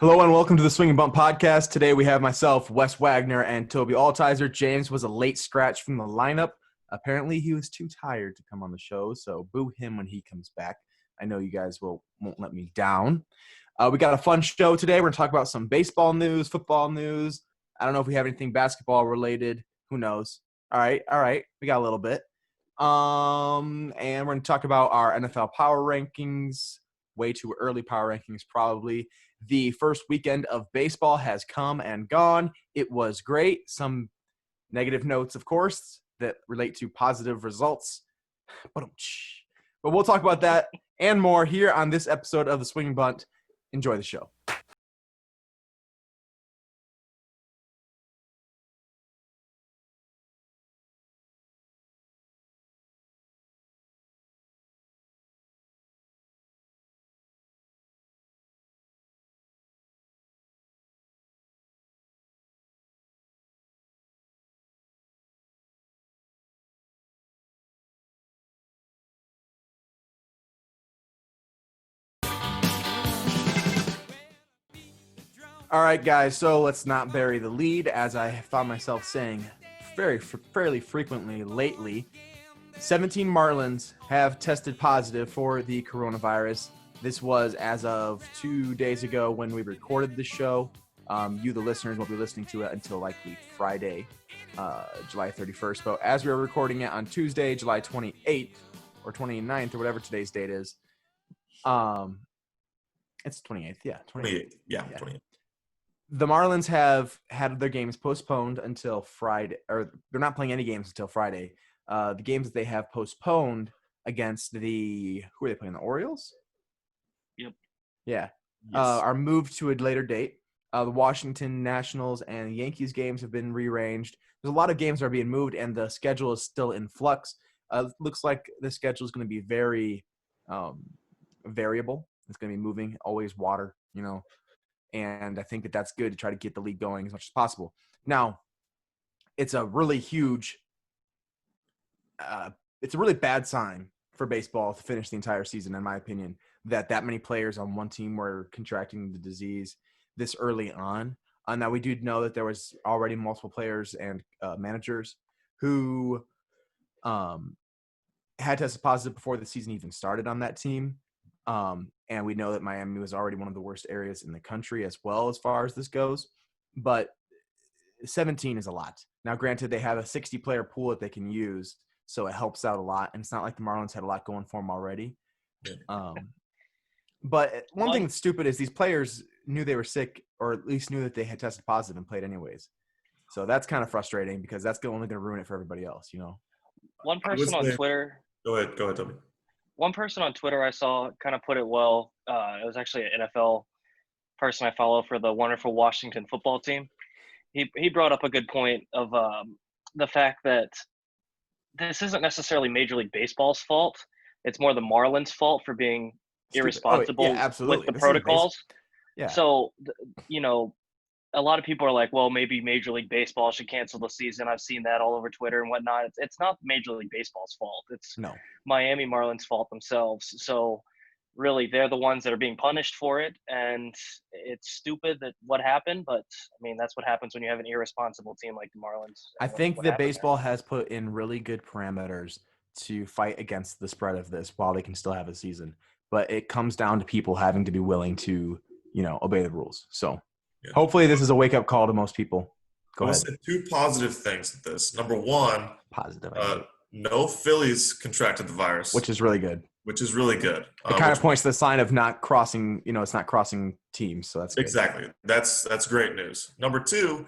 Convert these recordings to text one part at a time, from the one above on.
Hello and welcome to the Swing and Bump podcast. Today we have myself, Wes Wagner, and Toby Altizer. James was a late scratch from the lineup. Apparently he was too tired to come on the show, so boo him when he comes back. I know you guys won't let me down. We got a fun show today. We're going to talk about some baseball news, football news. I don't know if we have anything basketball related. Who knows? All right. We got a little bit. And we're going to talk about our NFL power rankings. Way too early power rankings, probably. The first weekend of baseball has come and gone. It was great. Some negative notes, of course, that relate to positive results. But we'll talk about that and more here on this episode of the Swing Bunt. Enjoy the show. All right, guys, so let's not bury the lead, as I found myself saying fairly frequently lately. 17 Marlins have tested positive for the coronavirus. This was as of 2 days ago when we recorded the show. You, the listeners, won't be listening to it until likely Friday, July 31st. But as we were recording it on Tuesday, July 28th or 29th or whatever today's date is, it's 28th, yeah. 28th, yeah. 28th. The Marlins have had their games postponed until Friday, or they're not playing any games until Friday. The games that they have postponed against who are they playing, the Orioles? Yep. Yeah. Yes. Are moved to a later date. The Washington Nationals and Yankees games have been rearranged. There's a lot of games that are being moved, and the schedule is still in flux. Looks like the schedule is going to be very variable. It's going to be moving, always water, and I think that that's good to try to get the league going as much as possible. Now, it's a really bad sign for baseball to finish the entire season, in my opinion, that many players on one team were contracting the disease this early on. Now, we do know that there was already multiple players and managers who had tested positive before the season even started on that team. And we know that Miami was already one of the worst areas in the country as well as far as this goes. But 17 is a lot. Now, granted, they have a 60-player pool that they can use, so it helps out a lot. And it's not like the Marlins had a lot going for them already. But one thing that's stupid is these players knew they were sick, or at least knew that they had tested positive and played anyways. So that's kind of frustrating because that's only going to ruin it for everybody else, One person on Twitter. Go ahead, Toby. One person on Twitter I saw kind of put it well. It was actually an NFL person I follow for the wonderful Washington football team. He brought up a good point of the fact that this isn't necessarily Major League Baseball's fault. It's more the Marlins' fault for being irresponsible with the protocols. Yeah. So, a lot of people are like, well, maybe Major League Baseball should cancel the season. I've seen that all over Twitter and whatnot. It's not Major League Baseball's fault. It's Miami Marlins' fault themselves. So really, they're the ones that are being punished for it. And it's stupid that what happened. But, I mean, that's what happens when you have an irresponsible team like the Marlins. I think that baseball has put in really good parameters to fight against the spread of this while they can still have a season. But it comes down to people having to be willing to, obey the rules. So hopefully this is a wake-up call to most people. Go ahead. Say two positive things with this. Number one, no Phillies contracted the virus. Which is really good. It kind of points to the sign of not crossing, it's not crossing teams. So that's good. Exactly. That's great news. Number two,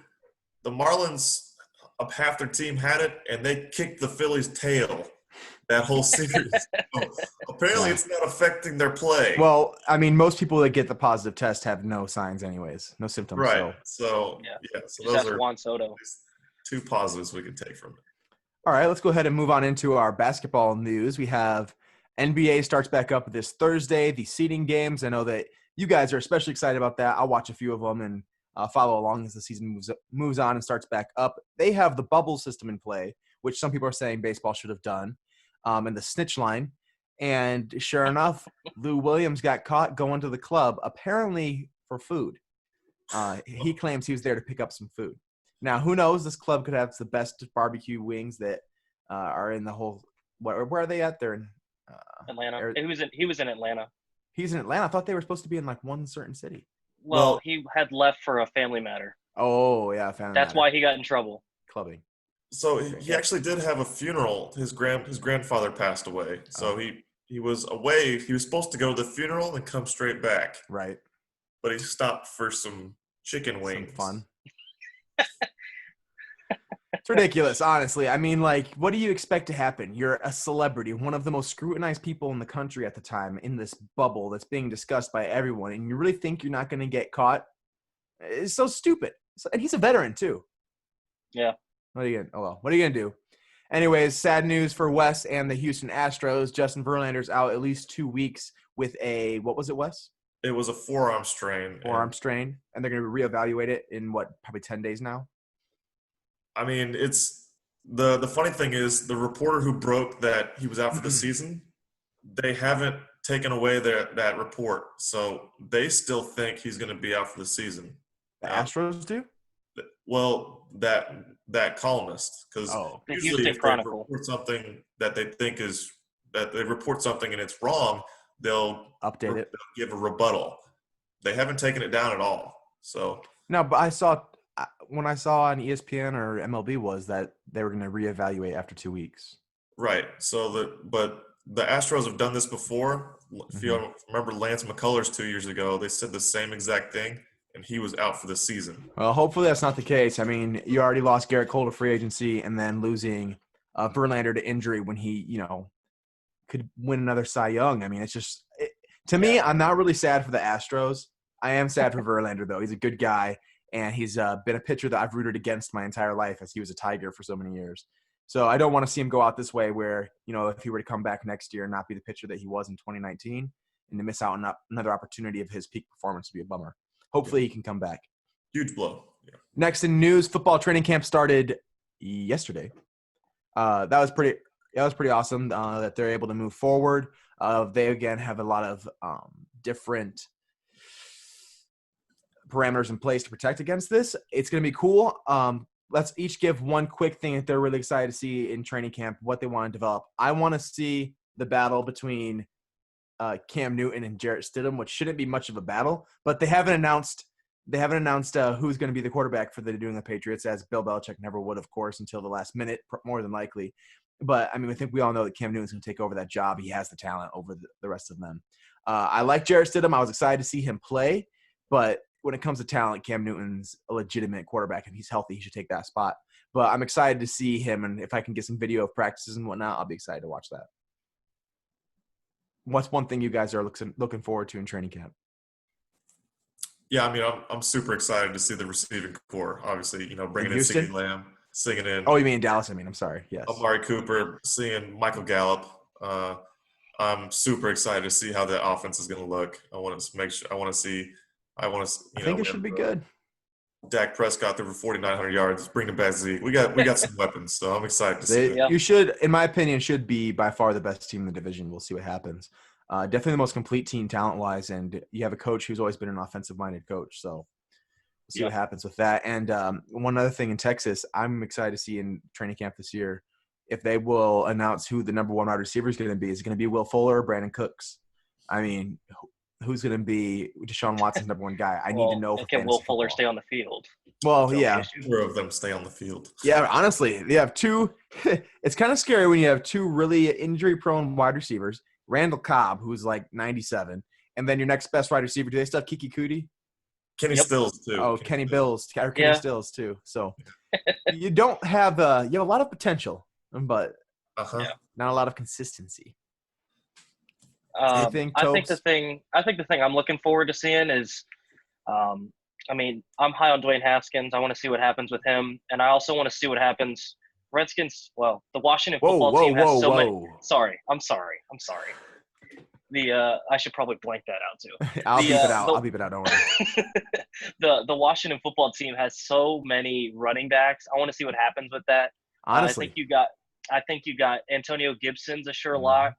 the Marlins, up half their team had it, and they kicked the Phillies' tail that whole series. Apparently it's not affecting their play. Well, I mean, most people that get the positive test have no signs anyways, no symptoms. Right. So those are Juan Soto. Two positives we can take from it. All right, let's go ahead and move on into our basketball news. We have NBA starts back up this Thursday, the seeding games. I know that you guys are especially excited about that. I'll watch a few of them and follow along as the season moves on and starts back up. They have the bubble system in play, which some people are saying baseball should have done, and the snitch line. And sure enough, Lou Williams got caught going to the club, apparently for food. He claims he was there to pick up some food. Now, who knows? This club could have the best barbecue wings that are in the whole. Where are they at? They're in Atlanta. He was in Atlanta. He's in Atlanta. I thought they were supposed to be in like one certain city. Well, he had left for a family matter. Oh yeah, family. That's why he got in trouble. Clubbing. So he actually did have a funeral. His grandfather passed away. So he was away. He was supposed to go to the funeral and come straight back. Right. But he stopped for some chicken wings. Some fun. It's ridiculous, honestly. I mean, like, what do you expect to happen? You're a celebrity, one of the most scrutinized people in the country at the time, in this bubble that's being discussed by everyone, and you really think you're not going to get caught? It's so stupid. And he's a veteran, too. Yeah. What are you gonna do? Anyways, sad news for Wes and the Houston Astros. Justin Verlander's out at least 2 weeks with a, what was it, Wes? It was a forearm strain. And they're going to reevaluate it in probably 10 days now? I mean, it's the funny thing is the reporter who broke that he was out for the season, they haven't taken away that report. So they still think he's going to be out for the season. The Astros do? Well, that columnist, because usually if they report something that they think is that they report something and it's wrong, they'll update it, they'll give a rebuttal. They haven't taken it down at all. So no, but when I saw on ESPN or MLB was that they were going to reevaluate after 2 weeks. Right. So but the Astros have done this before. If you remember Lance McCullers 2 years ago, they said the same exact thing, and he was out for the season. Well, hopefully that's not the case. I mean, you already lost Garrett Cole to free agency and then losing Verlander to injury when he, could win another Cy Young. I mean, it's just to me, I'm not really sad for the Astros. I am sad for Verlander, though. He's a good guy, and he's been a pitcher that I've rooted against my entire life as he was a Tiger for so many years. So I don't want to see him go out this way where, if he were to come back next year and not be the pitcher that he was in 2019 and to miss out on another opportunity of his peak performance would be a bummer. Hopefully he can come back. Huge blow. Yeah. Next in news, football training camp started yesterday. That was pretty awesome that they're able to move forward. They, again, have a lot of different parameters in place to protect against this. It's going to be cool. Let's each give one quick thing that they're really excited to see in training camp, what they want to develop. I want to see the battle between Cam Newton and Jarrett Stidham, which shouldn't be much of a battle, but they haven't announced who's going to be the quarterback for the New England Patriots, as Bill Belichick never would, of course, until the last minute, more than likely. But, I mean, I think we all know that Cam Newton's going to take over that job. He has the talent over the rest of them. I like Jarrett Stidham. I was excited to see him play, but when it comes to talent, Cam Newton's a legitimate quarterback. If he's healthy, he should take that spot. But I'm excited to see him, and if I can get some video of practices and whatnot, I'll be excited to watch that. What's one thing you guys are looking forward to in training camp? Yeah, I mean, I'm super excited to see the receiving core. Obviously, bringing in CeeDee Lamb, singing in. Oh, you mean Dallas? I'm sorry. Yes. Amari Cooper, seeing Michael Gallup. I'm super excited to see how the offense is going to look. I want to make sure. I think it should be good. Dak Prescott threw for 4,900 yards. Bringing back Zeke. We got some weapons, so I'm excited to see it. You should, in my opinion, should be by far the best team in the division. We'll see what happens. Definitely the most complete team talent-wise, and you have a coach who's always been an offensive-minded coach. So we'll see what happens with that. And one other thing in Texas, I'm excited to see in training camp this year, if they will announce who the number one wide receiver is going to be. Is it going to be Will Fuller or Brandon Cooks? I mean, who's going to be Deshaun Watson's number one guy? I need to know. Can Will Fuller stay on the field? Well, yeah. Either of them stay on the field. Yeah, honestly, they have two. It's kind of scary when you have two really injury-prone wide receivers. Randall Cobb, who's like 97, and then your next best wide receiver. Do they still have Kiki Kuti? Kenny Stills too. Oh, Kenny Stills too. So you don't have you have a lot of potential, but not a lot of consistency. I think the thing I'm looking forward to seeing is, I'm high on Dwayne Haskins. I want to see what happens with him, and I also want to see what happens. Redskins. Well, the Washington football team has so many. Sorry. I'm sorry. I should probably blank that out too. I'll beep it out. Don't worry. The Washington football team has so many running backs. I want to see what happens with that. Honestly, I think you got Antonio Gibson's a sure lock,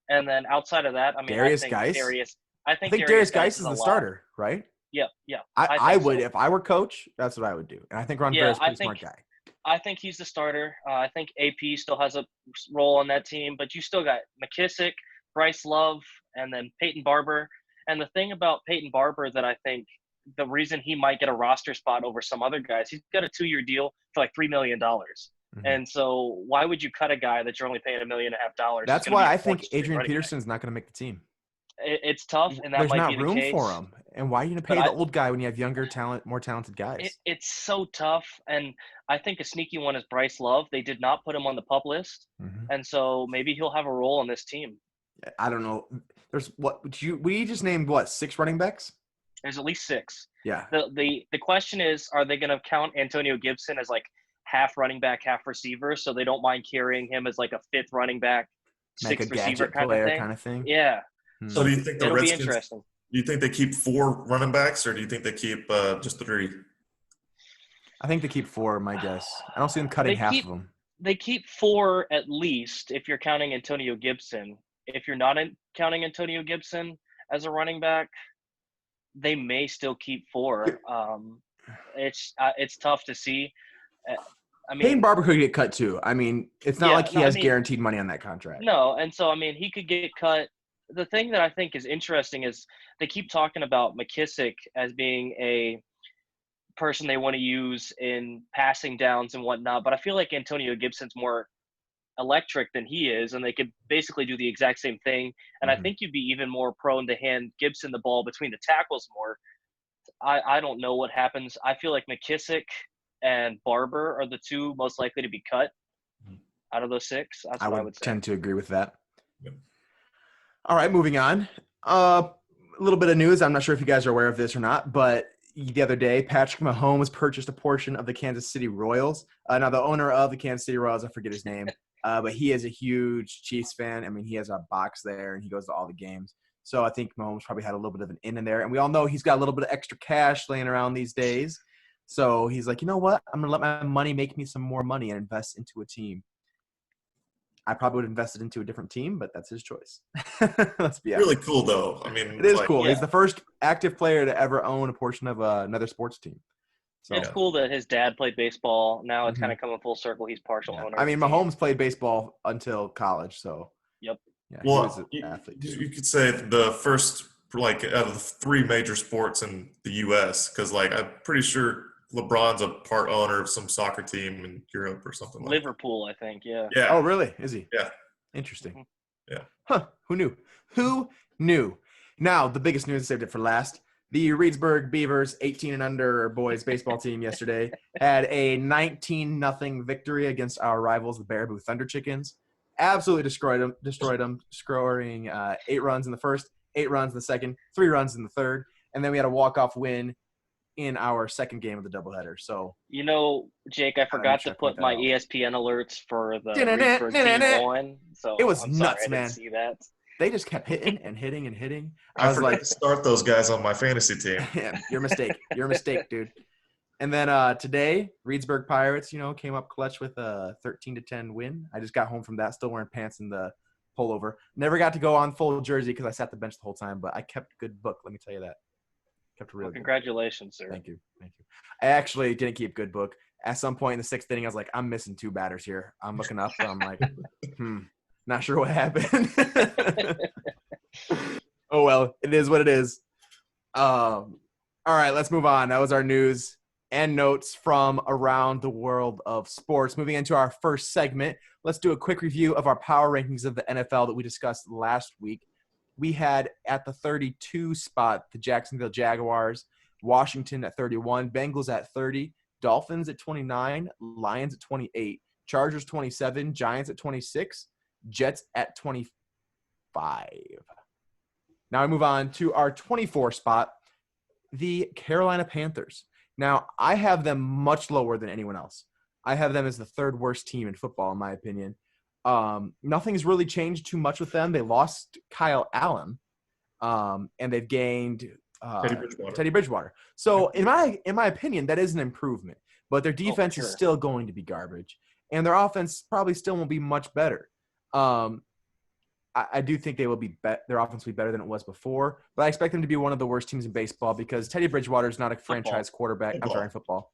and then outside of that, Darius Geis. I think Darius Geis is the starter, right? Yeah, yeah. I think would so. if I were coach. That's what I would do, and I think Ron Yeah, Rivera's a pretty smart guy. I think he's the starter. I think AP still has a role on that team, but you still got McKissick, Bryce Love, and then Peyton Barber. And the thing about Peyton Barber that I think the reason he might get a roster spot over some other guys, he's got a 2-year deal for like $3 million. Mm-hmm. And so why would you cut a guy that you're only paying $1.5 million? That's why I think Adrian Peterson's not going to make the team. It's tough, and that there's might not be the room case. for him. And why are you going to pay the old guy when you have younger talent, more talented guys? It's so tough, and I think a sneaky one is Bryce Love. They did not put him on the PUP list, and so maybe he'll have a role on this team. I don't know. There's we just named 6 running backs? There's at least 6. Yeah. The question is, are they going to count Antonio Gibson as like half running back, half receiver, so they don't mind carrying him as like a 5th running back, 6th receiver kind of thing? Yeah. So do you think the Redskins? Do you think they keep 4 running backs, or do you think they keep just 3? I think they keep 4. My guess. I don't see them cutting half of them. They keep 4 at least if you're counting Antonio Gibson. If you're not counting Antonio Gibson as a running back, they may still keep 4. It's tough to see. I mean, Peyton Barber could get cut too. I mean, it's not like he has guaranteed money on that contract. No, and so I mean, he could get cut. The thing that I think is interesting is they keep talking about McKissick as being a person they want to use in passing downs and whatnot, but I feel like Antonio Gibson's more electric than he is, and they could basically do the exact same thing. And I think you'd be even more prone to hand Gibson the ball between the tackles more. I don't know what happens. I feel like McKissick and Barber are the 2 most likely to be cut out of those 6. That's what I would say. Tend to agree with that. Yep. All right, moving on. A little bit of news. I'm not sure if you guys are aware of this or not, but the other day, Patrick Mahomes purchased a portion of the Kansas City Royals. Now, the owner of the Kansas City Royals, I forget his name, but he is a huge Chiefs fan. I mean, he has a box there, and he goes to all the games. So I think Mahomes probably had a little bit of an in there. And we all know he's got a little bit of extra cash laying around these days. So he's like, you know what? I'm going to let my money make me some more money and invest into a team. I probably would have invested into a different team, but that's his choice. Let's be honest. Really cool, though. I mean, it is cool. Yeah. He's the first active player to ever own a portion of another sports team. So, it's cool that his dad played baseball. Now it's kind of coming full circle. He's partial owner. I mean, Mahomes played baseball until college, so. Yep. Yeah, well, he was an athlete. You could say the first, out of the 3 major sports in the U.S., because, I'm pretty sure LeBron's a part owner of some soccer team in Europe or something like that. Liverpool, I think, yeah. Yeah. Oh, really? Is he? Yeah. Interesting. Yeah. Huh. Who knew? Now, the biggest news, saved it for last. The Reedsburg Beavers 18 and under boys baseball team yesterday had a 19-0 victory against our rivals, the Baraboo Thunder Chickens. Absolutely destroyed them, scoring 8 runs in the first, 8 runs in the second, 3 runs in the third, and then we had a walk-off win in our second game of the doubleheader. So, Jake, I forgot to put my ESPN alerts for the Reedsburg team on. So it was nuts, I man. didn't see that. They just kept hitting and hitting and hitting. I was like, start those guys on my fantasy team. Yeah, your mistake. Your mistake, dude. And then today, Reedsburg Pirates, came up clutch with a 13-10 win. I just got home from that, still wearing pants in the pullover. Never got to go on full jersey because I sat the bench the whole time, but I kept a good book. Let me tell you that. Kept a really congratulations, sir. Thank you. I actually didn't keep good book. At some point in the 6th inning, I was like, I'm missing 2 batters here. I'm looking up, and I'm like, not sure what happened. Oh, well, it is what it is. All right, let's move on. That was our news and notes from around the world of sports. Moving into our first segment, let's do a quick review of our power rankings of the NFL that we discussed last week. We had at the 32 spot the Jacksonville Jaguars, Washington at 31, Bengals at 30, Dolphins at 29, Lions at 28, Chargers 27, Giants at 26, Jets at 25. Now I move on to our 24 spot, the Carolina Panthers. Now, I have them much lower than anyone else. I have them as the 3rd worst team in football, in my opinion. Nothing's really changed too much with them. They lost Kyle Allen, and they've gained Teddy Bridgewater. So, in my opinion, that is an improvement. But their defense is still going to be garbage, and their offense probably still won't be much better. I do think they will be their offense will be better than it was before, but I expect them to be one of the worst teams in baseball because Teddy Bridgewater is not a franchise quarterback. I'm sorry, in football.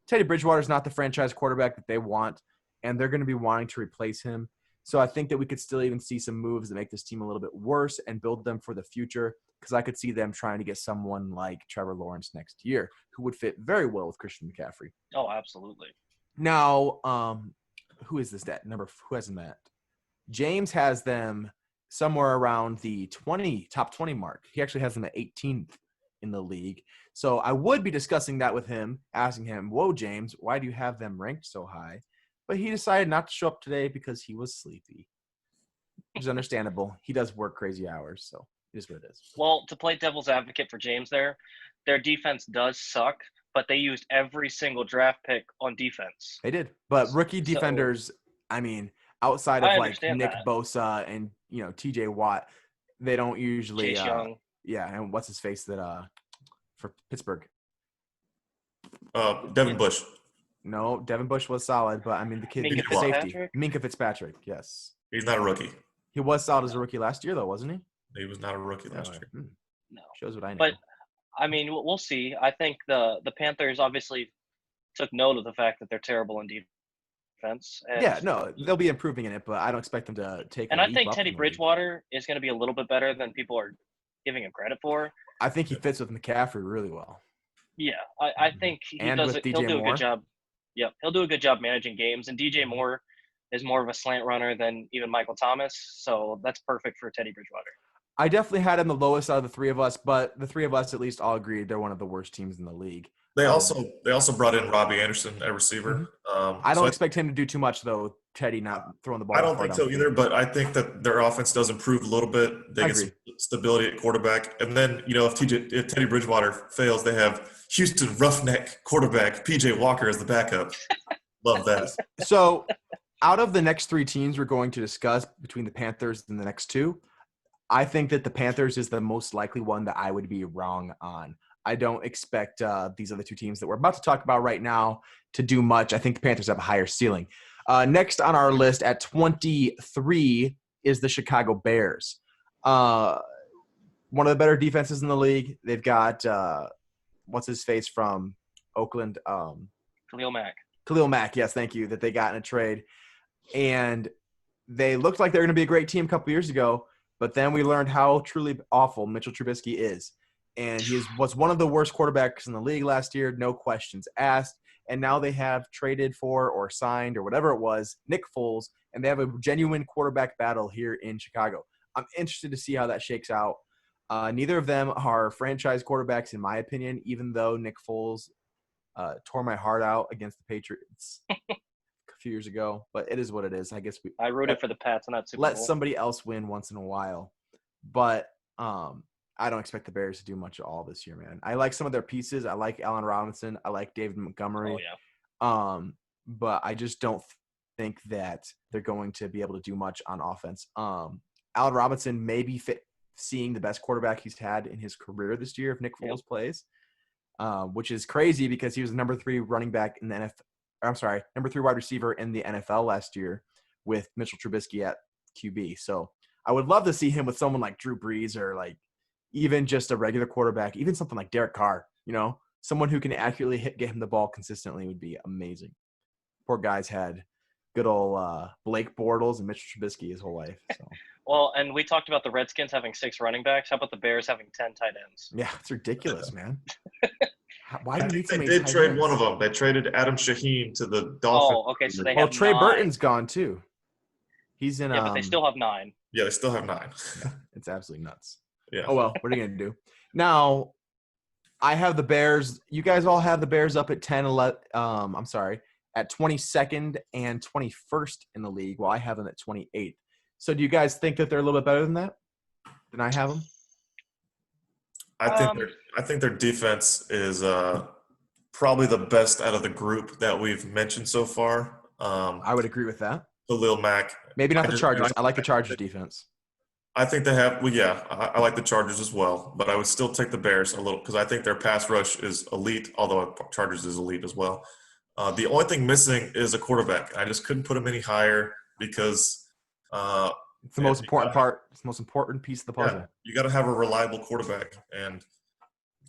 Teddy Bridgewater is not the franchise quarterback that they want, and they're going to be wanting to replace him. So I think that we could still even see some moves that make this team a little bit worse and build them for the future because I could see them trying to get someone like Trevor Lawrence next year who would fit very well with Christian McCaffrey. Oh, absolutely. Now, who is this who has them at? James has them somewhere around the top 20 mark. He actually has them at 18th in the league. So I would be discussing that with him, asking him, whoa, James, why do you have them ranked so high? But he decided not to show up today because he was sleepy. Which is understandable. He does work crazy hours, so it is what it is. Well, to play devil's advocate for James their defense does suck, but they used every single draft pick on defense. They did. But rookie defenders, outside of like Nick Bosa and TJ Watt, they don't usually Chase Young. Yeah, and what's his face that for Pittsburgh? Devin Bush. No, Devin Bush was solid, but the kid safety. Minkah Fitzpatrick, yes. He's not a rookie. He was solid as a rookie last year though, wasn't he? He was not a rookie last year. No. Shows what I know. But we'll see. I think the Panthers obviously took note of the fact that they're terrible in defense. They'll be improving in it, but I don't expect them to take. And I think Teddy Bridgewater is going to be a little bit better than people are giving him credit for. I think he fits with McCaffrey really well. Yeah, I think he'll do a good job. Yep, he'll do a good job managing games. And DJ Moore is more of a slant runner than even Michael Thomas, so that's perfect for Teddy Bridgewater. I definitely had him the lowest out of the three of us, but the three of us at least all agreed they're one of the worst teams in the league. They also brought in Robbie Anderson at receiver. I don't expect him to do too much though. Teddy not throwing the ball. I don't think so either, but I think that their offense does improve a little bit. They get some stability at quarterback, and then if Teddy Bridgewater fails, they have Houston Roughneck quarterback PJ Walker as the backup. Love that. So, out of the next three teams we're going to discuss between the Panthers and the next two, I think that the Panthers is the most likely one that I would be wrong on. I don't expect these other two teams that we're about to talk about right now to do much. I think the Panthers have a higher ceiling. Next on our list at 23 is the Chicago Bears. One of the better defenses in the league. They've got what's his face from Oakland? Khalil Mack. Khalil Mack, yes, thank you, that they got in a trade. And they looked like they were going to be a great team a couple years ago, but then we learned how truly awful Mitchell Trubisky is. And he was one of the worst quarterbacks in the league last year, no questions asked. And now they have traded for or signed or whatever it was, Nick Foles, and they have a genuine quarterback battle here in Chicago. I'm interested to see how that shakes out. Neither of them are franchise quarterbacks, in my opinion, even though Nick Foles tore my heart out against the Patriots a few years ago. But it is what it is. I guess I rooted for the Pats, not Super Bowl. Let somebody else win once in a while. But I don't expect the Bears to do much at all this year, man. I like some of their pieces. I like Allen Robinson. I like David Montgomery. Oh, yeah. But I just don't think that they're going to be able to do much on offense. Allen Robinson may be seeing the best quarterback he's had in his career this year if Nick Foles plays, which is crazy because he was number 3 running back in the NFL. Number 3 wide receiver in the NFL last year with Mitchell Trubisky at QB. So I would love to see him with someone like Drew Brees or like even just a regular quarterback, even something like Derek Carr, someone who can accurately get him the ball consistently would be amazing. Poor guy's had good old Blake Bortles and Mitchell Trubisky his whole life. So. Well, and we talked about the Redskins having 6 running backs. How about the Bears having 10 tight ends? Yeah, it's ridiculous, man. Why do you need so many They did trade ends? one of them. They traded Adam Shaheen to the Dolphins. Oh, okay, so they have Trey 9. Burton's gone too. He's in. Yeah, but they still have 9. Yeah, they still have 9. Yeah, it's absolutely nuts. Yeah. Oh well, what are you gonna do? Now, I have the Bears. You guys all have the Bears up at 10, 11. At 22nd and 21st in the league, while I have them at 28th. So, do you guys think that they're a little bit better than that? Than I have them? I think their defense is probably the best out of the group that we've mentioned so far. I would agree with that. Khalil Mack. Maybe not the Chargers. I like the Chargers defense. I think they have. Well, yeah, I like the Chargers as well, but I would still take the Bears a little because I think their pass rush is elite, although Chargers is elite as well. The only thing missing is a quarterback. I just couldn't put him any higher because It's the most important part. It's the most important piece of the puzzle. Yeah, you got to have a reliable quarterback, and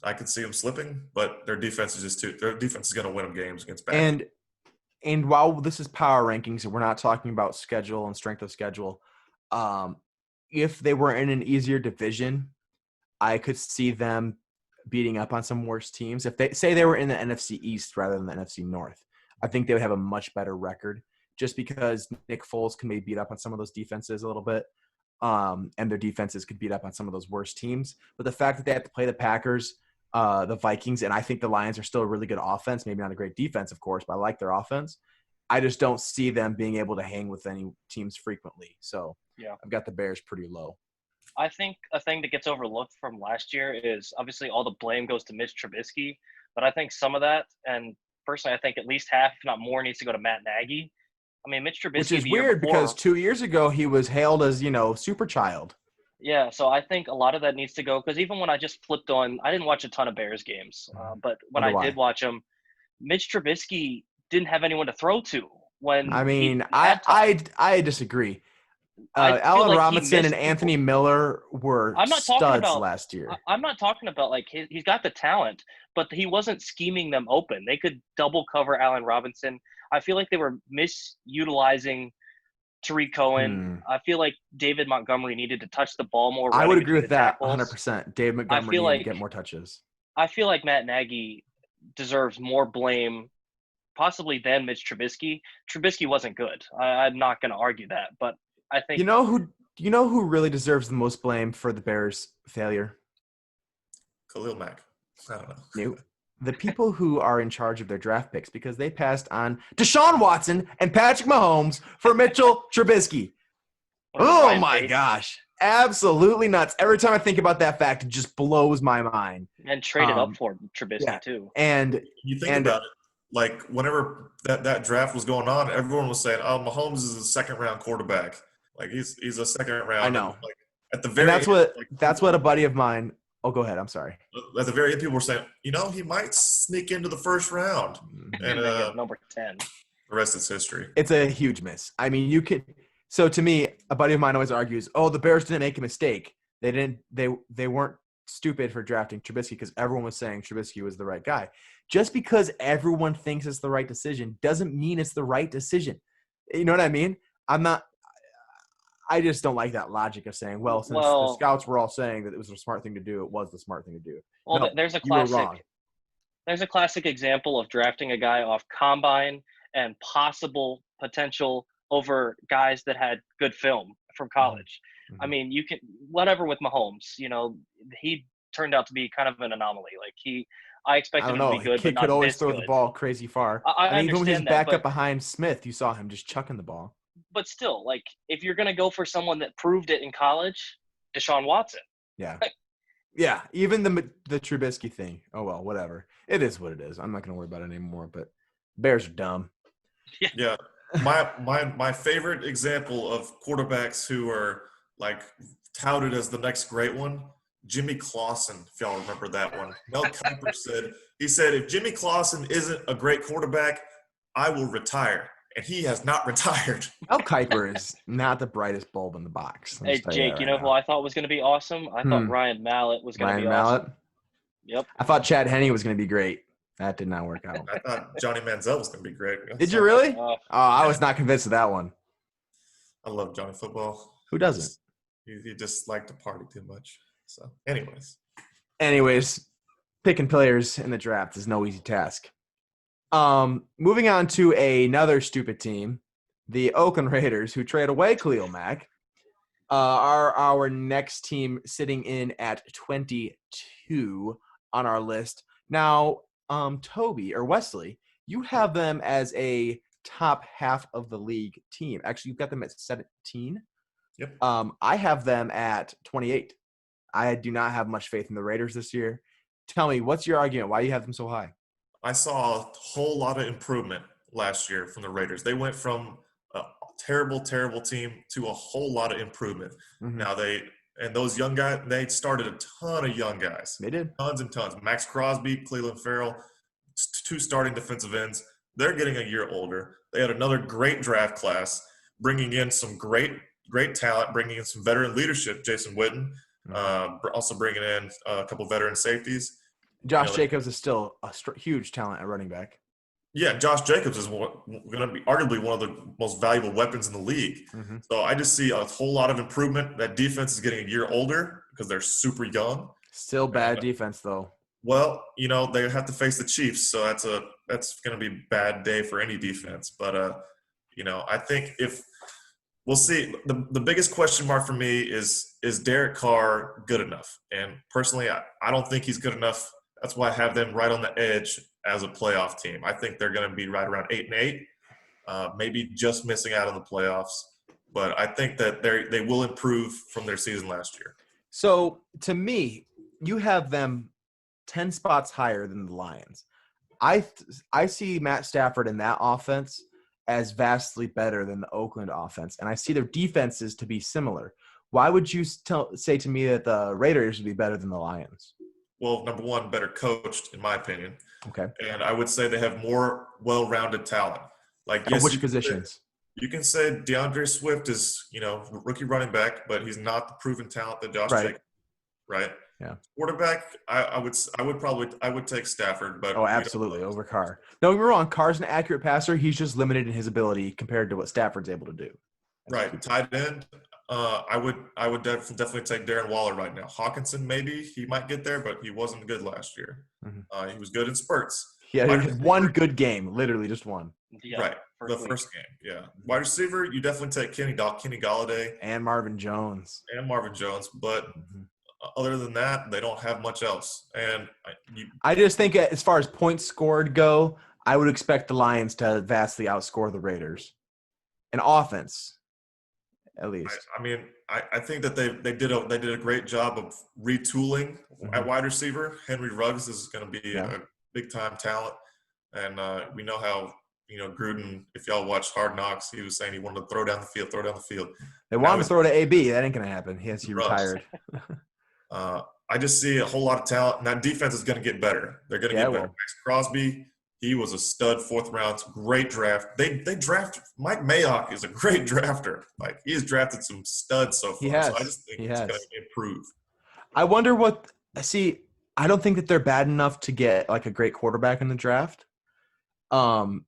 I could see them slipping, but their defense is going to win them games against bad. And while this is power rankings, and we're not talking about schedule and strength of schedule, if they were in an easier division, I could see them beating up on some worse teams. If they were in the NFC East rather than the NFC North, I think they would have a much better record just because Nick Foles can maybe beat up on some of those defenses a little bit, and their defenses could beat up on some of those worse teams. But the fact that they have to play the Packers, the Vikings, and I think the Lions are still a really good offense, maybe not a great defense, of course, but I like their offense. I just don't see them being able to hang with any teams frequently. So yeah, I've got the Bears pretty low. I think a thing that gets overlooked from last year is obviously all the blame goes to Mitch Trubisky, but I think some of that, and personally I think at least half, if not more, needs to go to Matt Nagy. I mean, Mitch Trubisky. Which is weird because 2 years ago he was hailed as, super child. Yeah, so I think a lot of that needs to go because even when I just flipped on, I didn't watch a ton of Bears games, but when I did watch them, Mitch Trubisky didn't have anyone to throw to. I disagree. Allen Robinson and Anthony Miller were studs last year. I'm not talking about he's got the talent, but he wasn't scheming them open. They could double cover Allen Robinson. I feel like they were misutilizing Tariq Cohen. I feel like David Montgomery needed to touch the ball more. I would agree with that 100%. David Montgomery needed to get more touches. I feel like Matt Nagy deserves more blame possibly than Mitch Trubisky. Trubisky wasn't good. I'm not going to argue that, but I think you know who really deserves the most blame for the Bears' failure? Khalil Mack. I don't know. The people who are in charge of their draft picks, because they passed on Deshaun Watson and Patrick Mahomes for Mitchell Trubisky. Oh my gosh. Absolutely nuts. Every time I think about that fact, it just blows my mind. And traded up for Trubisky too. And you think about it. Like whenever that draft was going on, everyone was saying, "Oh, Mahomes is a second-round quarterback. Like he's a second round." I know. Like at the very that's what a buddy of mine. Oh, go ahead. I'm sorry. At the very end, people were saying, he might sneak into the first round, and number 10. The rest is history. It's a huge miss. I mean, you could. So to me, a buddy of mine always argues, "Oh, the Bears didn't make a mistake. They didn't. They weren't stupid for drafting Trubisky because everyone was saying Trubisky was the right guy. Just because everyone thinks it's the right decision doesn't mean it's the right decision. You know what I mean? I just don't like that logic of saying, since the scouts were all saying that it was a smart thing to do, it was the smart thing to do. Well, no, there's a classic example of drafting a guy off combine and possible potential over guys that had good film from college. Mm-hmm. I mean, you can whatever with Mahomes. He turned out to be kind of an anomaly. I expected him to be good, kid but not could always this throw good. the ball crazy far. I even when he's back up behind Smith, you saw him just chucking the ball. But still, if you're going to go for someone that proved it in college, Deshaun Watson. Yeah. Yeah, even the Trubisky thing. Oh, well, whatever. It is what it is. I'm not going to worry about it anymore, but Bears are dumb. Yeah. My favorite example of quarterbacks who are, touted as the next great one, Jimmy Clausen, if y'all remember that one. Mel Kiper said, if Jimmy Clausen isn't a great quarterback, I will retire. And he has not retired. Mel Kiper is not the brightest bulb in the box. Hey, Jake, who I thought was going to be awesome? I thought Ryan Mallett was going to be awesome. Yep. I thought Chad Henne was going to be great. That did not work out. I thought Johnny Manziel was going to be great. Did you really? I was not convinced of that one. I love Johnny football. Who doesn't? He just liked to party too much. So, anyways, picking players in the draft is no easy task. Moving on to another stupid team, the Oakland Raiders, who trade away Khalil Mack, are our next team, sitting in at 22 on our list. Now, Toby or Wesley, you have them as a top half of the league team. Actually, you've got them at 17. Yep. I have them at 28. I do not have much faith in the Raiders this year. Tell me, what's your argument? Why do you have them so high? I saw a whole lot of improvement last year from the Raiders. They went from a terrible, terrible team to a whole lot of improvement. Mm-hmm. Now those young guys, they started a ton of young guys. They did. Tons and tons. Max Crosby, Cleveland Farrell, 2 starting defensive ends. They're getting a year older. They had another great draft class, bringing in some great great talent, bringing in some veteran leadership. Jason Witten, also bringing in a couple veteran safeties. Josh Jacobs is still a huge talent at running back. Yeah, Josh Jacobs is going to be arguably one of the most valuable weapons in the league. Mm-hmm. So I just see a whole lot of improvement. That defense is getting a year older because they're super young. Still bad defense, though. Well, they have to face the Chiefs, so that's going to be a bad day for any defense. But I think if we'll see, the biggest question mark for me is Derek Carr good enough? And personally, I don't think he's good enough. That's why I have them right on the edge as a playoff team. I think they're going to be right around 8-8, maybe just missing out on the playoffs. But I think that they will improve from their season last year. So to me, you have them 10 spots higher than the Lions. I see Matt Stafford in that offense as vastly better than the Oakland offense, and I see their defenses to be similar. Why would you say to me that the Raiders would be better than the Lions? Well, number one, better coached, in my opinion. Okay. And I would say they have more well-rounded talent. Yes, which positions? You can say DeAndre Swift is, rookie running back, but he's not the proven talent that Josh Jacobs, right? Yeah. Quarterback, I would take Stafford, but absolutely over Carr. No, you're wrong. Carr's an accurate passer. He's just limited in his ability compared to what Stafford's able to do. Right. Tight end, I would definitely take Darren Waller right now. Hawkinson, maybe he might get there, but he wasn't good last year. Mm-hmm. He was good in spurts. Yeah, he had one good game, literally just one. Yeah, right. First game. Yeah. Wide receiver, you definitely take Kenny Galladay and Marvin Jones. But other than that, they don't have much else. And I just think as far as points scored go, I would expect the Lions to vastly outscore the Raiders. An offense, at least. I think that they did a great job of retooling at wide receiver. Henry Ruggs is going to be a big time talent, and we know how Gruden. If y'all watched Hard Knocks, he was saying he wanted to throw down the field. They want him to throw to AB. That ain't going to happen. He retired. I just see a whole lot of talent, and that defense is going to get better. They're going to get better. Max Crosby, he was a stud, 4th round, great draft. They draft Mike Mayock is a great drafter. He has drafted some studs so far. He has. So I just think it's going to improve. I wonder I don't think that they're bad enough to get a great quarterback in the draft. But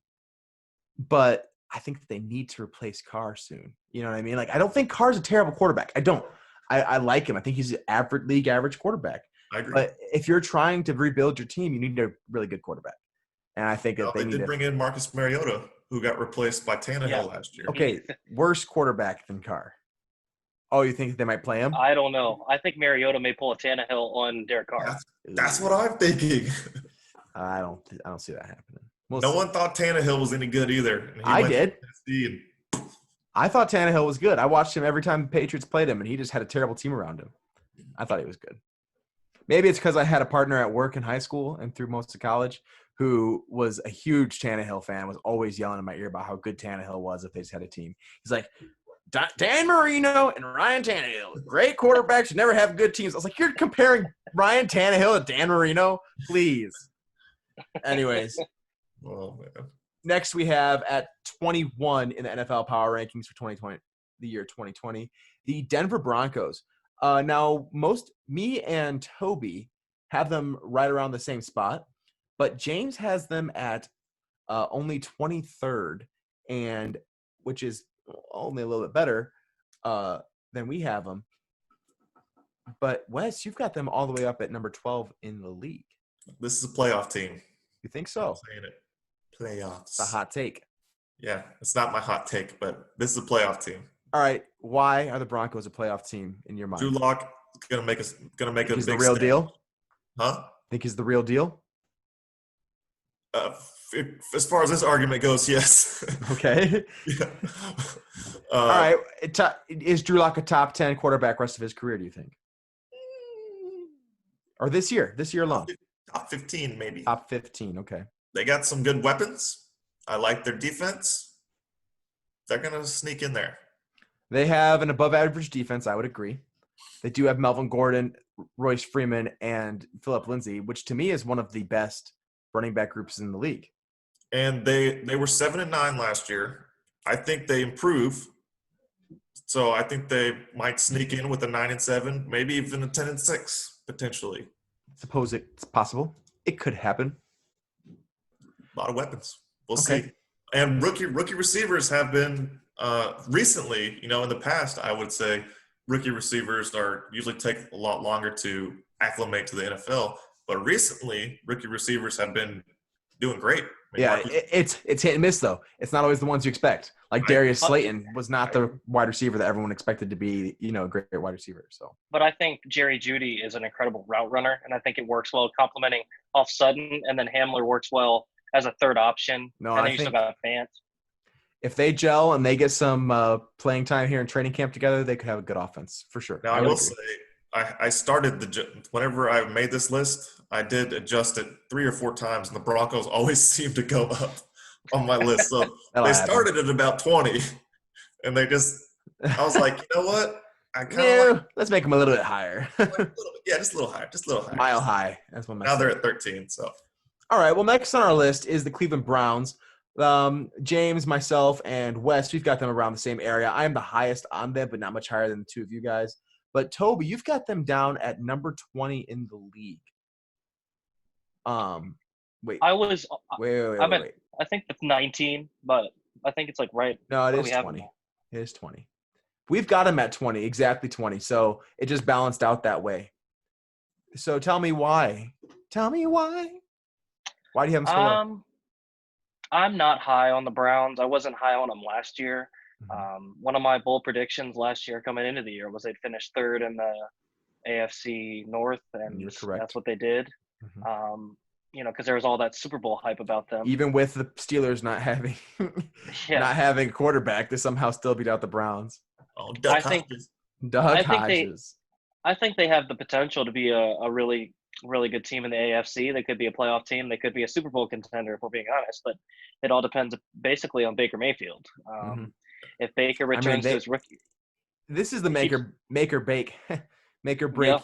I think that they need to replace Carr soon. You know what I mean? I don't think Carr's a terrible quarterback. I don't. I like him. I think he's an league average quarterback. I agree. But if you're trying to rebuild your team, you need a really good quarterback. And I think that they did bring in Marcus Mariota, who got replaced by Tannehill last year. Okay, worse quarterback than Carr. Oh, you think they might play him? I don't know. I think Mariota may pull a Tannehill on Derek Carr. That's what I'm thinking. I don't see that happening. No one thought Tannehill was any good either. I did. I thought Tannehill was good. I watched him every time the Patriots played him, and he just had a terrible team around him. I thought he was good. Maybe it's because I had a partner at work in high school and through most of college who was a huge Tannehill fan, was always yelling in my ear about how good Tannehill was if they just had a team. He's like, Dan Marino and Ryan Tannehill, great quarterbacks, should never have good teams. I was like, you're comparing Ryan Tannehill to Dan Marino? Please. Anyways. Oh, man. Next, we have at 21 in the NFL Power Rankings for 2020, the year 2020, the Denver Broncos. Now, me and Toby have them right around the same spot, but James has them at only 23rd, and which is only a little bit better than we have them. But Wes, you've got them all the way up at number 12 in the league. This is a playoff team. You think so? I'm saying it. Playoffs. It's a hot take. Yeah, it's not my hot take, but this is a playoff team. All right, why are the Broncos a playoff team in your mind? Drew Lock is gonna make a big the real deal. Huh? Think he's the real deal? As far as this argument goes, yes. Okay. Yeah. All right. Is Drew Lock a top 10 quarterback rest of his career, do you think? Or this year alone? Top 15, maybe. Top 15, okay. They got some good weapons. I like their defense. They're going to sneak in there. They have an above-average defense, I would agree. They do have Melvin Gordon, Royce Freeman, and Phillip Lindsay, which to me is one of the best running back groups in the league. And they were 7-9 last year. I think they improve. So I think they might sneak in with a 9-7, maybe even a 10-6 potentially. Suppose it's possible. It could happen. A lot of weapons. We'll Okay. see. And rookie receivers have been recently, in the past, I would say rookie receivers usually take a lot longer to acclimate to the NFL. But recently, rookie receivers have been doing great. It's hit and miss though. It's not always the ones you expect. Like Darius Slayton was not the wide receiver that everyone expected to be, a great wide receiver. So, but I think Jerry Jeudy is an incredible route runner, and I think it works well complementing off Sutton, and then Hamler works well as a third option. No, and then you still got Fant. If they gel and they get some playing time here in training camp together, they could have a good offense for sure. Now I will say, I started whenever I made this list, I did adjust it 3 or 4 times, and the Broncos always seem to go up on my list. So they started at about 20, and I was like, you know what? Let's make them a little bit higher. Just a little higher. Mile high. That's what now they're at 13. So, all right. Well, next on our list is the Cleveland Browns. James, myself, and Wes, we've got them around the same area. I am the highest on them, but not much higher than the two of you guys. But Toby, you've got them down at number 20 in the league. Wait. Wait. I think it's 19, but I think it's like right. No, it is 20. It is 20. We've got them at 20, exactly 20. So it just balanced out that way. So tell me why. Why do you have them so low? I'm not high on the Browns. I wasn't high on them last year. One of my bold predictions last year coming into the year was they'd finish third in the AFC North, and that's what they did. Because there was all that Super Bowl hype about them. Even with the Steelers not having not having a quarterback, they somehow still beat out the Browns. Oh, Doug Hodges. I think they have the potential to be a really, really good team in the AFC. They could be a playoff team. They could be a Super Bowl contender, if we're being honest. But it all depends basically on Baker Mayfield. If Baker returns to his rookie, this is the make or break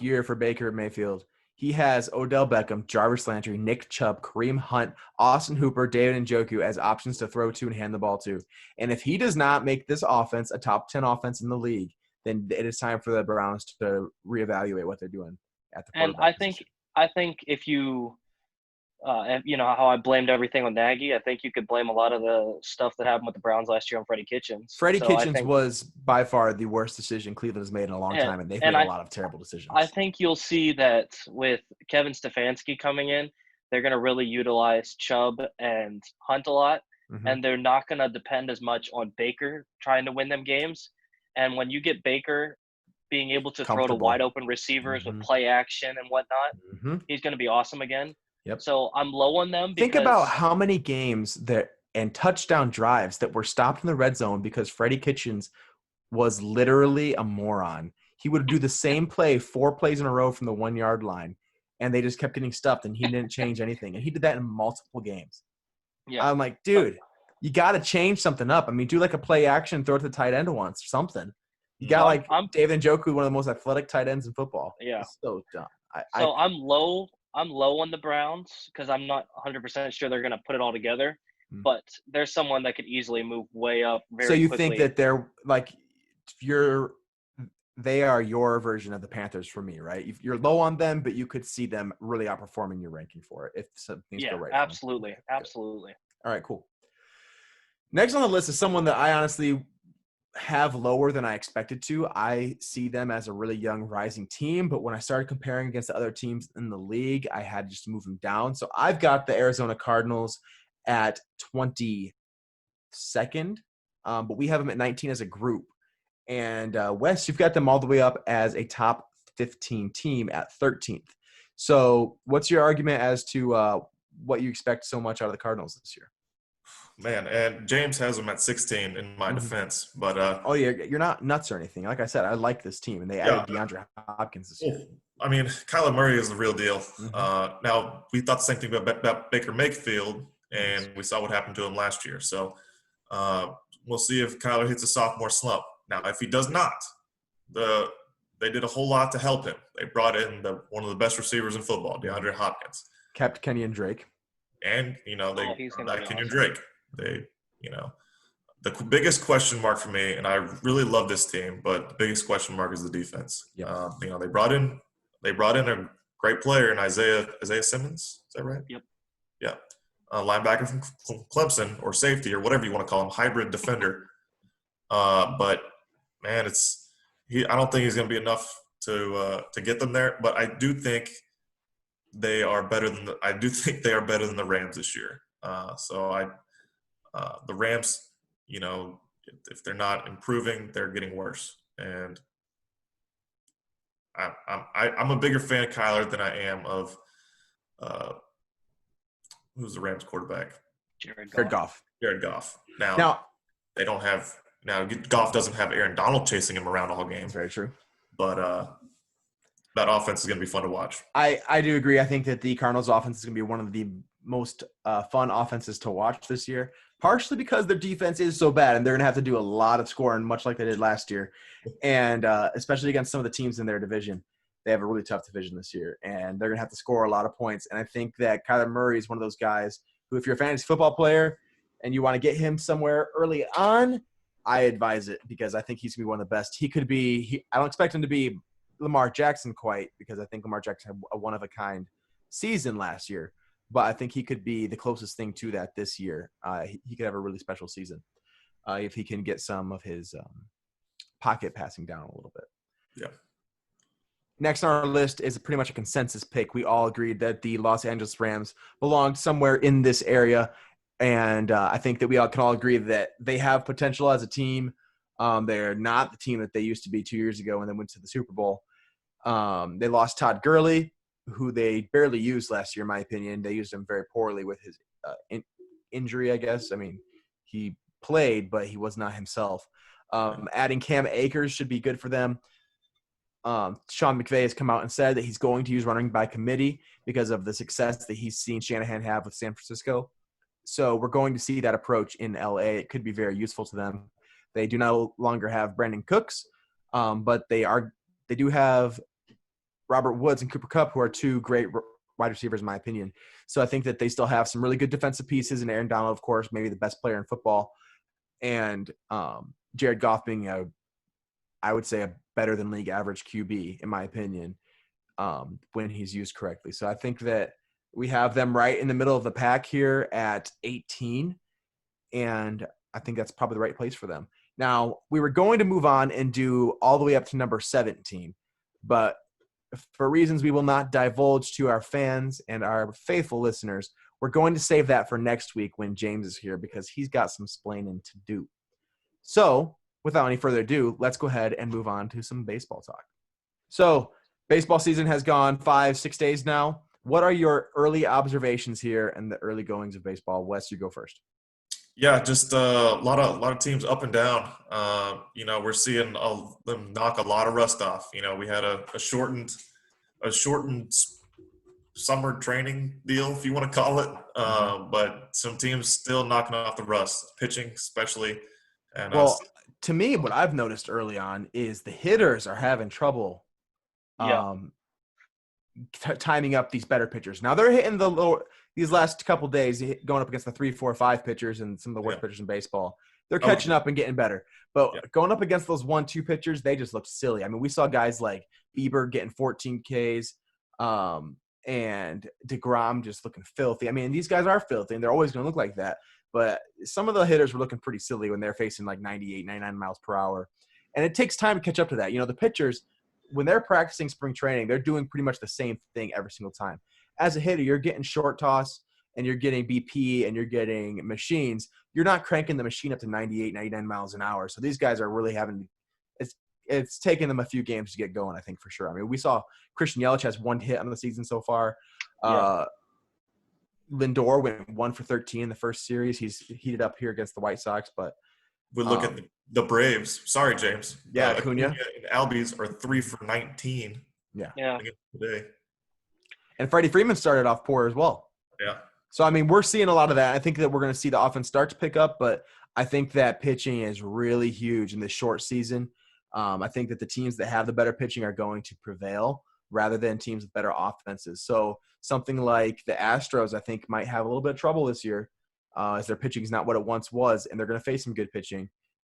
year for Baker Mayfield. He has Odell Beckham, Jarvis Landry, Nick Chubb, Kareem Hunt, Austin Hooper, David Njoku as options to throw to and hand the ball to. And if he does not make this offense a top 10 offense in the league, then it is time for the Browns to reevaluate what they're doing at the quarterback position. I think if you how I blamed everything on Nagy, I think you could blame a lot of the stuff that happened with the Browns last year on Freddie Kitchens. Freddie Kitchens was by far the worst decision Cleveland has made in a long time, and they've made a lot of terrible decisions. I think you'll see that with Kevin Stefanski coming in, they're going to really utilize Chubb and Hunt a lot, and they're not going to depend as much on Baker trying to win them games. And when you get Baker being able to throw to wide open receivers with play action and whatnot, he's going to be awesome again. Yep. So I'm low on them. Think about how many games and touchdown drives that were stopped in the red zone because Freddie Kitchens was literally a moron. He would do the same play 4 plays in a row from the 1 yard line, and they just kept getting stuffed, and he didn't change anything. And he did that in multiple games. Yeah. I'm like, dude, you got to change something up. I mean, do like a play action, throw it to the tight end once or something. You got David Njoku, one of the most athletic tight ends in football. Yeah. It's so dumb. I'm low on the Browns because I'm not 100% sure they're going to put it all together. But there's someone that could easily move way up very quickly. So you think that they're like they are your version of the Panthers for me, right? You're low on them, but you could see them really outperforming your ranking for it if something's go right. Absolutely. Absolutely. All right, cool. Next on the list is someone that I honestly have lower than I expected to. I see them as a really young rising team, but when I started comparing against the other teams in the league, I had to just move them down. So I've got the Arizona Cardinals at 22nd, but we have them at 19 as a group. And Wes, you've got them all the way up as a top 15 team at 13th. So what's your argument as to what you expect so much out of the Cardinals this year? Man, and James has them at 16 in my defense, but you're not nuts or anything. Like I said, I like this team, and they added DeAndre Hopkins this year. I mean, Kyler Murray is the real deal. Now we thought the same thing about Baker Mayfield, and we saw what happened to him last year. So we'll see if Kyler hits a sophomore slump. Now, if he does not, they did a whole lot to help him. They brought in one of the best receivers in football, DeAndre Hopkins, kept Kenyon Drake, and they got Kenyon Drake. They the biggest question mark for me, and I really love this team, but the biggest question mark is the defense. Yep. They brought in a great player in Isaiah Simmons. Is that right? Yep. Yeah. A linebacker from Clemson, or safety, or whatever you want to call him, hybrid defender. But man, I don't think he's going to be enough to get them there. But I do think they are better than the Rams this year. The Rams, if they're not improving, they're getting worse. And I'm a bigger fan of Kyler than I am of who's the Rams quarterback? Jared Goff. Jared Goff. Now they don't have. Now Goff doesn't have Aaron Donald chasing him around all game. That's very true. But that offense is going to be fun to watch. I do agree. I think that the Cardinals offense is going to be one of the most fun offenses to watch this year, partially because their defense is so bad and they're going to have to do a lot of scoring, much like they did last year. And especially against some of the teams in their division. They have a really tough division this year, and they're going to have to score a lot of points. And I think that Kyler Murray is one of those guys who, if you're a fantasy football player and you want to get him somewhere early on, I advise it, because I think he's going to be one of the best. He could be I don't expect him to be Lamar Jackson quite, because I think Lamar Jackson had a one-of-a-kind season last year. But I think he could be the closest thing to that this year. He could have a really special season if he can get some of his pocket passing down a little bit. Yeah. Next on our list is pretty much a consensus pick. We all agreed that the Los Angeles Rams belonged somewhere in this area. And I think that we all can all agree that they have potential as a team. They're not the team that they used to be 2 years ago when they went to the Super Bowl. They lost Todd Gurley, who they barely used last year, in my opinion. They used him very poorly with his injury, I guess. I mean, he played, but he was not himself. Adding Cam Akers should be good for them. Sean McVay has come out and said that he's going to use running by committee because of the success that he's seen Shanahan have with San Francisco. So we're going to see that approach in LA. It could be very useful to them. They do no longer have Brandon Cooks, but they do have Robert Woods and Cooper Kupp, who are two great wide receivers, in my opinion. So I think that they still have some really good defensive pieces, and Aaron Donald, of course, maybe the best player in football, and Jared Goff being I would say a better than league average QB, in my opinion, when he's used correctly. So I think that we have them right in the middle of the pack here at 18, and I think that's probably the right place for them. Now, we were going to move on and do all the way up to number 17, but for reasons we will not divulge to our fans and our faithful listeners, we're going to save that for next week when James is here, because he's got some splaining to do. So, without any further ado, let's go ahead and move on to some baseball talk. So, baseball season has gone 5-6 days now. What are your early observations here and the early goings of baseball? Wes, you go first. Yeah, just a lot of teams up and down. We're seeing them knock a lot of rust off. We had a shortened summer training deal, if you want to call it. But some teams still knocking off the rust, pitching especially. And to me, what I've noticed early on is the hitters are having trouble timing up these better pitchers. Now they're hitting these last couple days, going up against the 3, 4, 5 pitchers and some of the worst pitchers in baseball. They're catching up and getting better. But going up against those 1-2 pitchers, they just look silly. I mean, we saw guys like Bieber getting 14 Ks and DeGrom just looking filthy. I mean, these guys are filthy, and they're always going to look like that. But some of the hitters were looking pretty silly when they're facing like 98, 99 miles per hour. And it takes time to catch up to that. The pitchers, when they're practicing spring training, they're doing pretty much the same thing every single time. As a hitter, you're getting short toss and you're getting BP and you're getting machines. You're not cranking the machine up to 98, 99 miles an hour. So these guys are really having – it's taken them a few games to get going, I think, for sure. I mean, we saw Christian Yelich has 1 hit on the season so far. Lindor went 1 for 13 in the first series. He's heated up here against the White Sox, but – we look at the Braves. Sorry, James. Yeah, Acuna and Albies are 3 for 19. Yeah. Today. And Freddie Freeman started off poor as well. Yeah. So, I mean, we're seeing a lot of that. I think that we're going to see the offense start to pick up, but I think that pitching is really huge in this short season. I think that the teams that have the better pitching are going to prevail rather than teams with better offenses. So something like the Astros, I think, might have a little bit of trouble this year. as their pitching is not what it once was, and they're going to face some good pitching,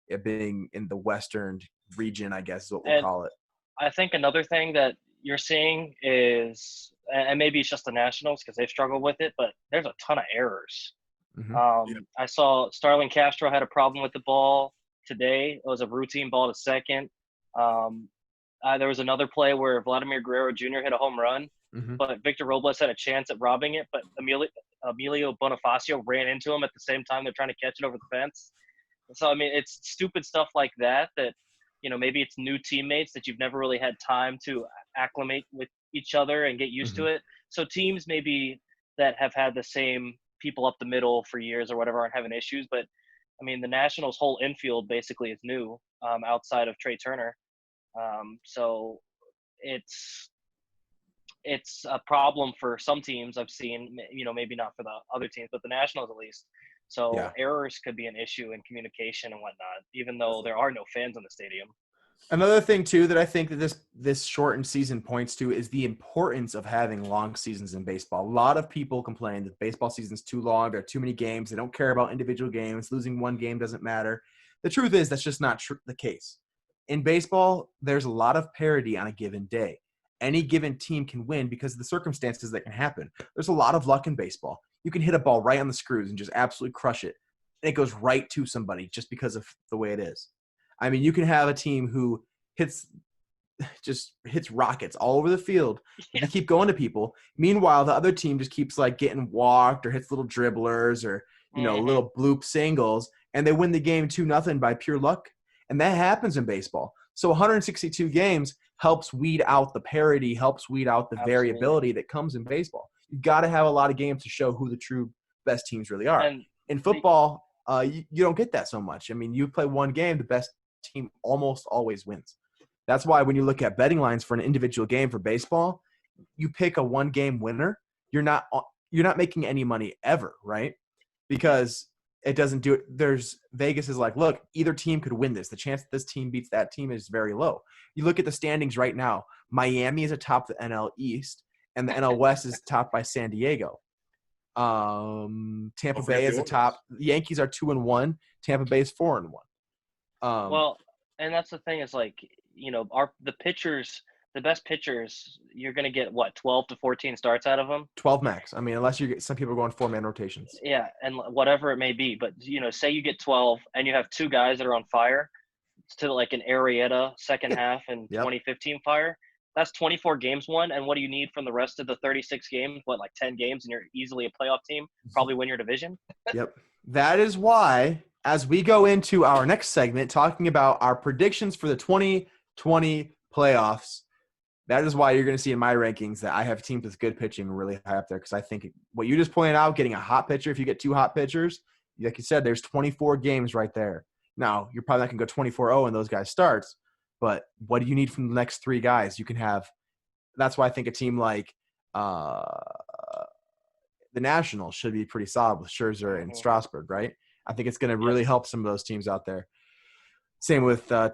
it being in the Western region, I guess is what we'll call it. I think another thing that you're seeing is, and maybe it's just the Nationals because they've struggled with it, but there's a ton of errors. I saw Starlin Castro had a problem with the ball today. It was a routine ball to second. There was another play where Vladimir Guerrero Jr. hit a home run, but Victor Robles had a chance at robbing it, but Emilio Bonifacio ran into him at the same time. They're trying to catch it over the fence. So, I mean, it's stupid stuff like that, maybe it's new teammates that you've never really had time to acclimate with each other and get used to it. So teams maybe that have had the same people up the middle for years or whatever aren't having issues. But, I mean, the Nationals' whole infield basically is new outside of Trey Turner. So it's a problem for some teams I've seen, maybe not for the other teams, but the Nationals at least. So errors could be an issue in communication and whatnot, even though there are no fans in the stadium. Another thing, too, that I think that this shortened season points to is the importance of having long seasons in baseball. A lot of people complain that baseball season's too long. There are too many games. They don't care about individual games. Losing one game doesn't matter. The truth is that's just not the case. In baseball, there's a lot of parity on a given day. Any given team can win because of the circumstances that can happen. There's a lot of luck in baseball. You can hit a ball right on the screws and just absolutely crush it. And it goes right to somebody just because of the way it is. I mean, you can have a team who hits rockets all over the field. And they keep going to people. Meanwhile, the other team just keeps like getting walked or hits little dribblers or, little bloop singles. And they win the game 2-0 by pure luck. And that happens in baseball. So 162 games helps weed out the parity, helps weed out the variability that comes in baseball. You got to have a lot of games to show who the true best teams really are. And in football, you don't get that so much. I mean, you play one game, the best team almost always wins. That's why when you look at betting lines for an individual game for baseball, you pick a one-game winner. You're not making any money ever, right? Because it doesn't do it. Vegas is like, look, either team could win this. The chance that this team beats that team is very low. You look at the standings right now. Miami is atop the NL East, and the NL West is topped by San Diego. Tampa Bay is atop. The Yankees are 2-1. Tampa Bay is 4-1. Well, and that's the thing is like, the pitchers, the best pitchers, you're going to get 12 to 14 starts out of them. 12 max. I mean, unless you get some people going 4-man rotations. Yeah, and whatever it may be, but say you get 12 and you have two guys that are on fire, to like an Arrieta second half and 2015 fire. That's 24 games won, and what do you need from the rest of the 36 games? 10 games, and you're easily a playoff team. Probably win your division. Yep. That is why, as we go into our next segment, talking about our predictions for the 2020 playoffs, that is why you're going to see in my rankings that I have teams with good pitching really high up there, because I think what you just pointed out, getting a hot pitcher, if you get two hot pitchers, like you said, there's 24 games right there. Now, you're probably not going to go 24-0 in those guys' starts, but what do you need from the next three guys? You can have – that's why I think a team like the Nationals should be pretty solid with Scherzer and Strasburg, right? I think it's going to really help some of those teams out there. Same with Tampa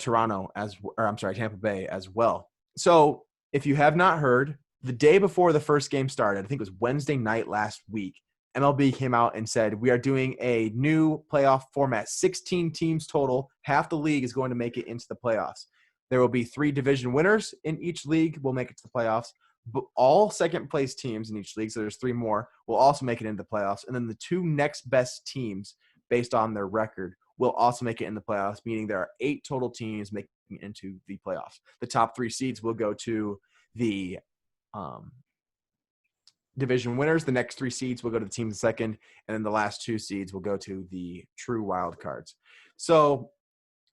Bay as well. So if you have not heard, the day before the first game started, I think it was Wednesday night last week, MLB came out and said, we are doing a new playoff format, 16 teams total. Half the league is going to make it into the playoffs. There will be 3 division winners in each league will make it to the playoffs. But all second-place teams in each league, so there's 3 more, will also make it into the playoffs. And then the 2 next best teams, based on their record, will also make it in the playoffs, meaning there are 8 total teams making it into the playoffs. The top 3 seeds will go to the division winners. The next 3 seeds will go to the teams in second, and then the last 2 seeds will go to the true wild cards. So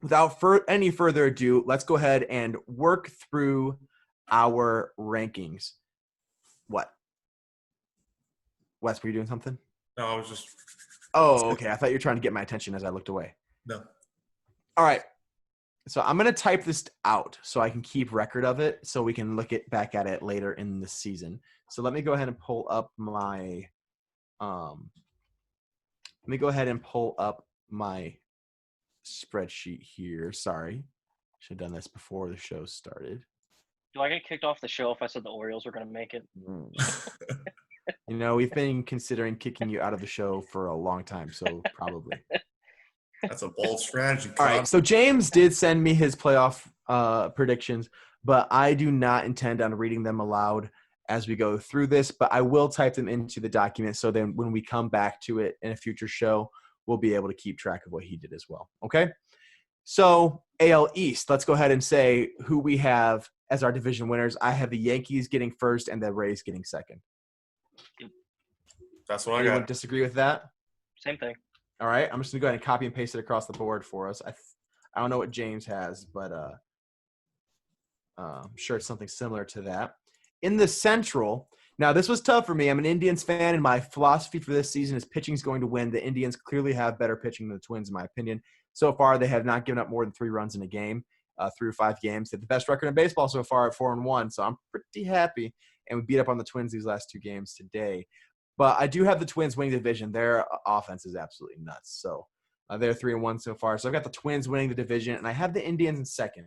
without any further ado, let's go ahead and work through our rankings. What? Wes, were you doing something? No, I was just – Oh, okay. I thought you were trying to get my attention as I looked away. No. All right. So I'm going to type this out so I can keep record of it so we can look back at it later in the season. So let me go ahead and pull up my spreadsheet here. Sorry. Should have done this before the show started. Do I get kicked off the show if I said the Orioles were going to make it? You know, we've been considering kicking you out of the show for a long time, so probably. That's a bold strategy. All right, so James did send me his playoff predictions, but I do not intend on reading them aloud as we go through this, but I will type them into the document so then when we come back to it in a future show, we'll be able to keep track of what he did as well. Okay? So AL East, let's go ahead and say who we have as our division winners. I have the Yankees getting first and the Rays getting second. That's what Anyone I got. disagree with that? Same thing. All right. I'm just going to go ahead and copy and paste it across the board for us. I don't know what James has, but I'm sure it's something similar to that. In the Central, now this was tough for me. I'm an Indians fan, and my philosophy for this season is pitching is going to win. The Indians clearly have better pitching than the Twins, in my opinion. So far, they have not given up more than 3 runs in a game through 5 games. They have the best record in baseball so far at 4-1, so I'm pretty happy. And we beat up on the Twins these last 2 games today. But I do have the Twins winning the division. Their offense is absolutely nuts. So they're 3-1 so far. So I've got the Twins winning the division, and I have the Indians in second.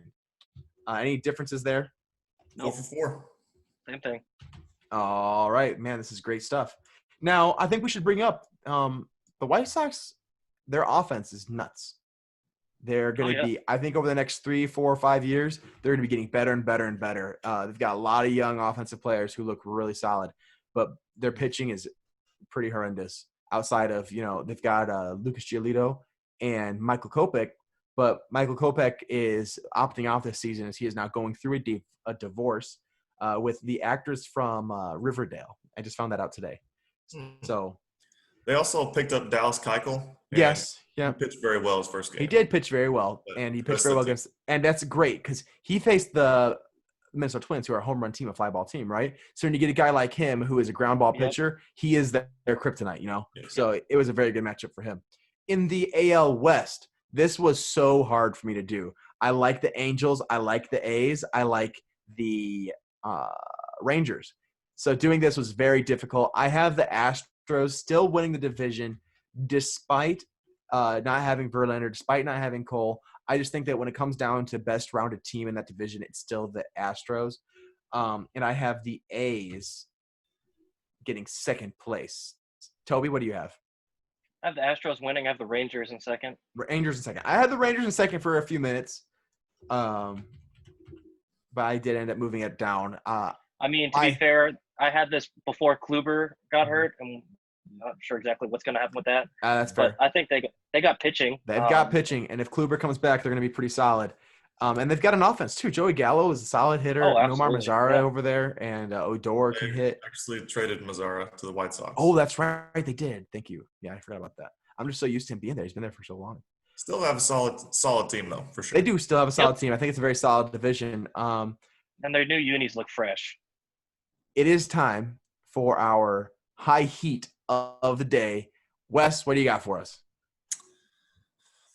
Any differences there? 4 for 4. Same thing. All right, man, this is great stuff. Now, I think we should bring up the White Sox. Their offense is nuts. They're going to be, I think, over the next 3, 4, 5 years, they're going to be getting better and better and better. They've got a lot of young offensive players who look really solid, but their pitching is pretty horrendous. Outside of, they've got Lucas Giolito and Michael Kopech, but Michael Kopech is opting out this season as he is now going through a divorce with the actress from Riverdale. I just found that out today. So they also picked up Dallas Keuchel. Yes, yeah, he pitched very well his first game. He did pitch very well, and he pitched very well against. And that's great because he faced the Minnesota Twins, who are a home run team, a fly ball team, right? So when you get a guy like him who is a ground ball pitcher, he is their kryptonite, Yes. So it was a very good matchup for him. In the AL West, this was so hard for me to do. I like the Angels. I like the A's. I like the Rangers. So doing this was very difficult. I have the Astros still winning the division despite not having Verlander, despite not having Cole. I just think that when it comes down to best rounded team in that division, it's still the Astros. And I have the A's getting second place. Toby, what do you have? I have the Astros winning. I have the Rangers in second. Rangers in second. I had the Rangers in second for a few minutes. But I did end up moving it down. To be fair, I had this before Kluber got hurt, and I'm not sure exactly what's going to happen with that. That's fair. But I think they got pitching. They've got pitching, and if Kluber comes back, they're going to be pretty solid. And they've got an offense, too. Joey Gallo is a solid hitter. Nomar Mazara over there, and Odor can hit. Actually traded Mazara to the White Sox. Oh, that's right. They did. Thank you. Yeah, I forgot about that. I'm just so used to him being there. He's been there for so long. Still have a solid team, though, for sure. They do still have a solid team. I think it's a very solid division. And their new unis look fresh. It is time for our high heat of the day. Wes, what do you got for us?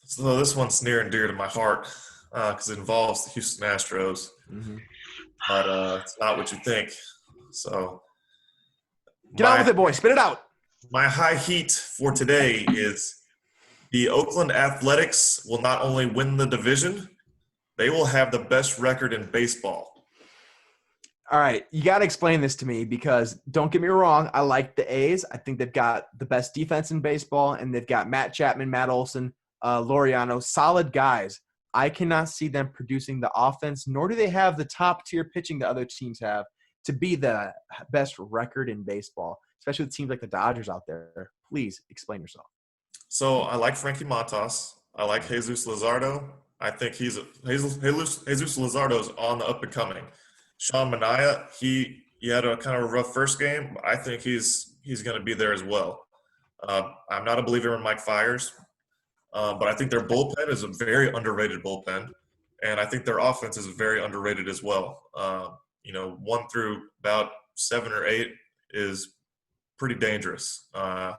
So this one's near and dear to my heart because it involves the Houston Astros. Mm-hmm. But it's not what you think. So get on with it, boy. Spit it out. My high heat for today is the Oakland Athletics will not only win the division, they will have the best record in baseball. All right, you got to explain this to me because don't get me wrong, I like the A's. I think they've got the best defense in baseball, and they've got Matt Chapman, Matt Olson, Laureano, solid guys. I cannot see them producing the offense, nor do they have the top-tier pitching that other teams have to be the best record in baseball, especially with teams like the Dodgers out there. Please explain yourself. So I like Frankie Montas. I like Jesus Luzardo. I think Jesus Luzardo is on the up and coming. Sean Manaea, he had a kind of a rough first game, but I think he's going to be there as well. I'm not a believer in Mike Fiers, but I think their bullpen is a very underrated bullpen, and I think their offense is very underrated as well. 1 through about 7 or 8 is pretty dangerous. I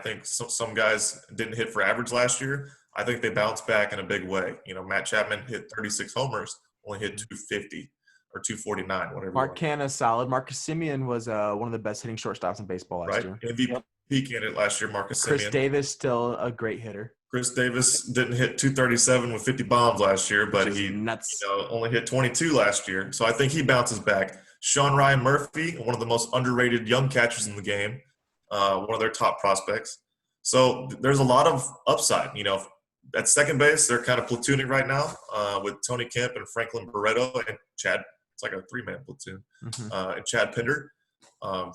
think some guys didn't hit for average last year. I think they bounced back in a big way. Matt Chapman hit 36 homers, only hit 250. Or 249, whatever. Mark Canha's solid. Marcus Semien was one of the best hitting shortstops in baseball last year. MVP candidate last year, Marcus Semien. Chris Davis, still a great hitter. Chris Davis didn't hit 237 with 50 bombs last year, but he nuts. only hit 22 last year. So I think he bounces back. Sean Ryan Murphy, one of the most underrated young catchers in the game, one of their top prospects. So there's a lot of upside. At second base, they're kind of platooning right now with Tony Kemp and Franklin Barreto and Chad. It's like a three-man platoon. And Chad Pinder. So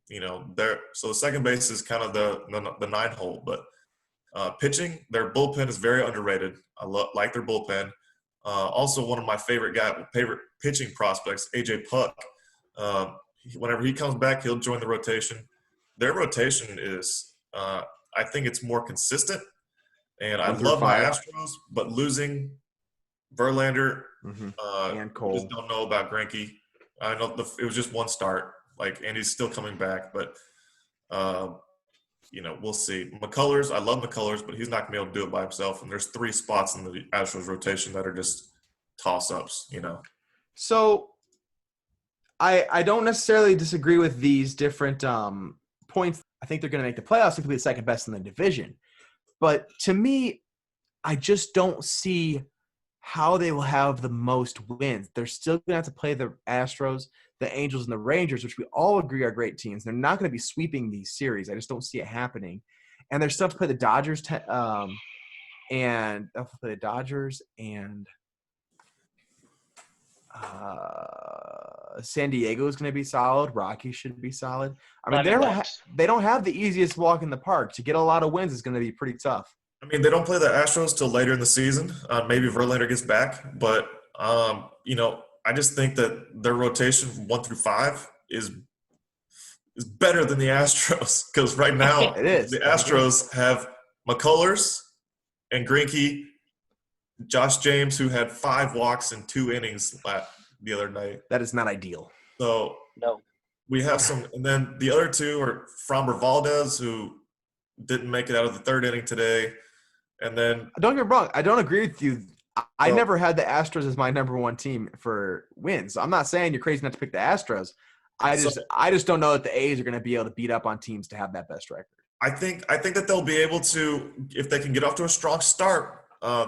the second base is kind of the 9-hole. But pitching, their bullpen is very underrated. I like their bullpen. Also, one of my favorite pitching prospects, AJ Puck. Whenever he comes back, he'll join the rotation. Their rotation is, I think it's more consistent. And I love my Astros, but losing Verlander and Cole. Just don't know about Greinke. I know it was just one start, and he's still coming back. But we'll see. McCullers, I love McCullers, but he's not gonna be able to do it by himself. And there's 3 spots in the Astros rotation that are just toss-ups. So I don't necessarily disagree with these different points. I think they're going to make the playoffs and be the second best in the division. But to me, I just don't see how they will have the most wins. They're still going to have to play the Astros, the Angels, and the Rangers, which we all agree are great teams. They're not going to be sweeping these series. I just don't see it happening. And they're still have to play the Dodgers, and they'll play the Dodgers and San Diego is going to be solid. Rockies should be solid. I mean, they don't have the easiest walk in the park. To get a lot of wins is going to be pretty tough. I mean, they don't play the Astros till later in the season. Maybe Verlander gets back, but I just think that their rotation from 1 through 5 is better than the Astros because right now it is. The Astros have McCullers and Greinke, Josh James, who had 5 walks in 2 innings the other night. That is not ideal. So no, we have some, and then the other 2 are Framber Valdez, who didn't make it out of the 3rd inning today, and then don't get me wrong, I don't agree with you. I never had the Astros as my number 1 team for wins. I'm not saying you're crazy not to pick the Astros. I just don't know that the A's are going to be able to beat up on teams to have that best record. I think that they'll be able to, if they can get off to a strong start.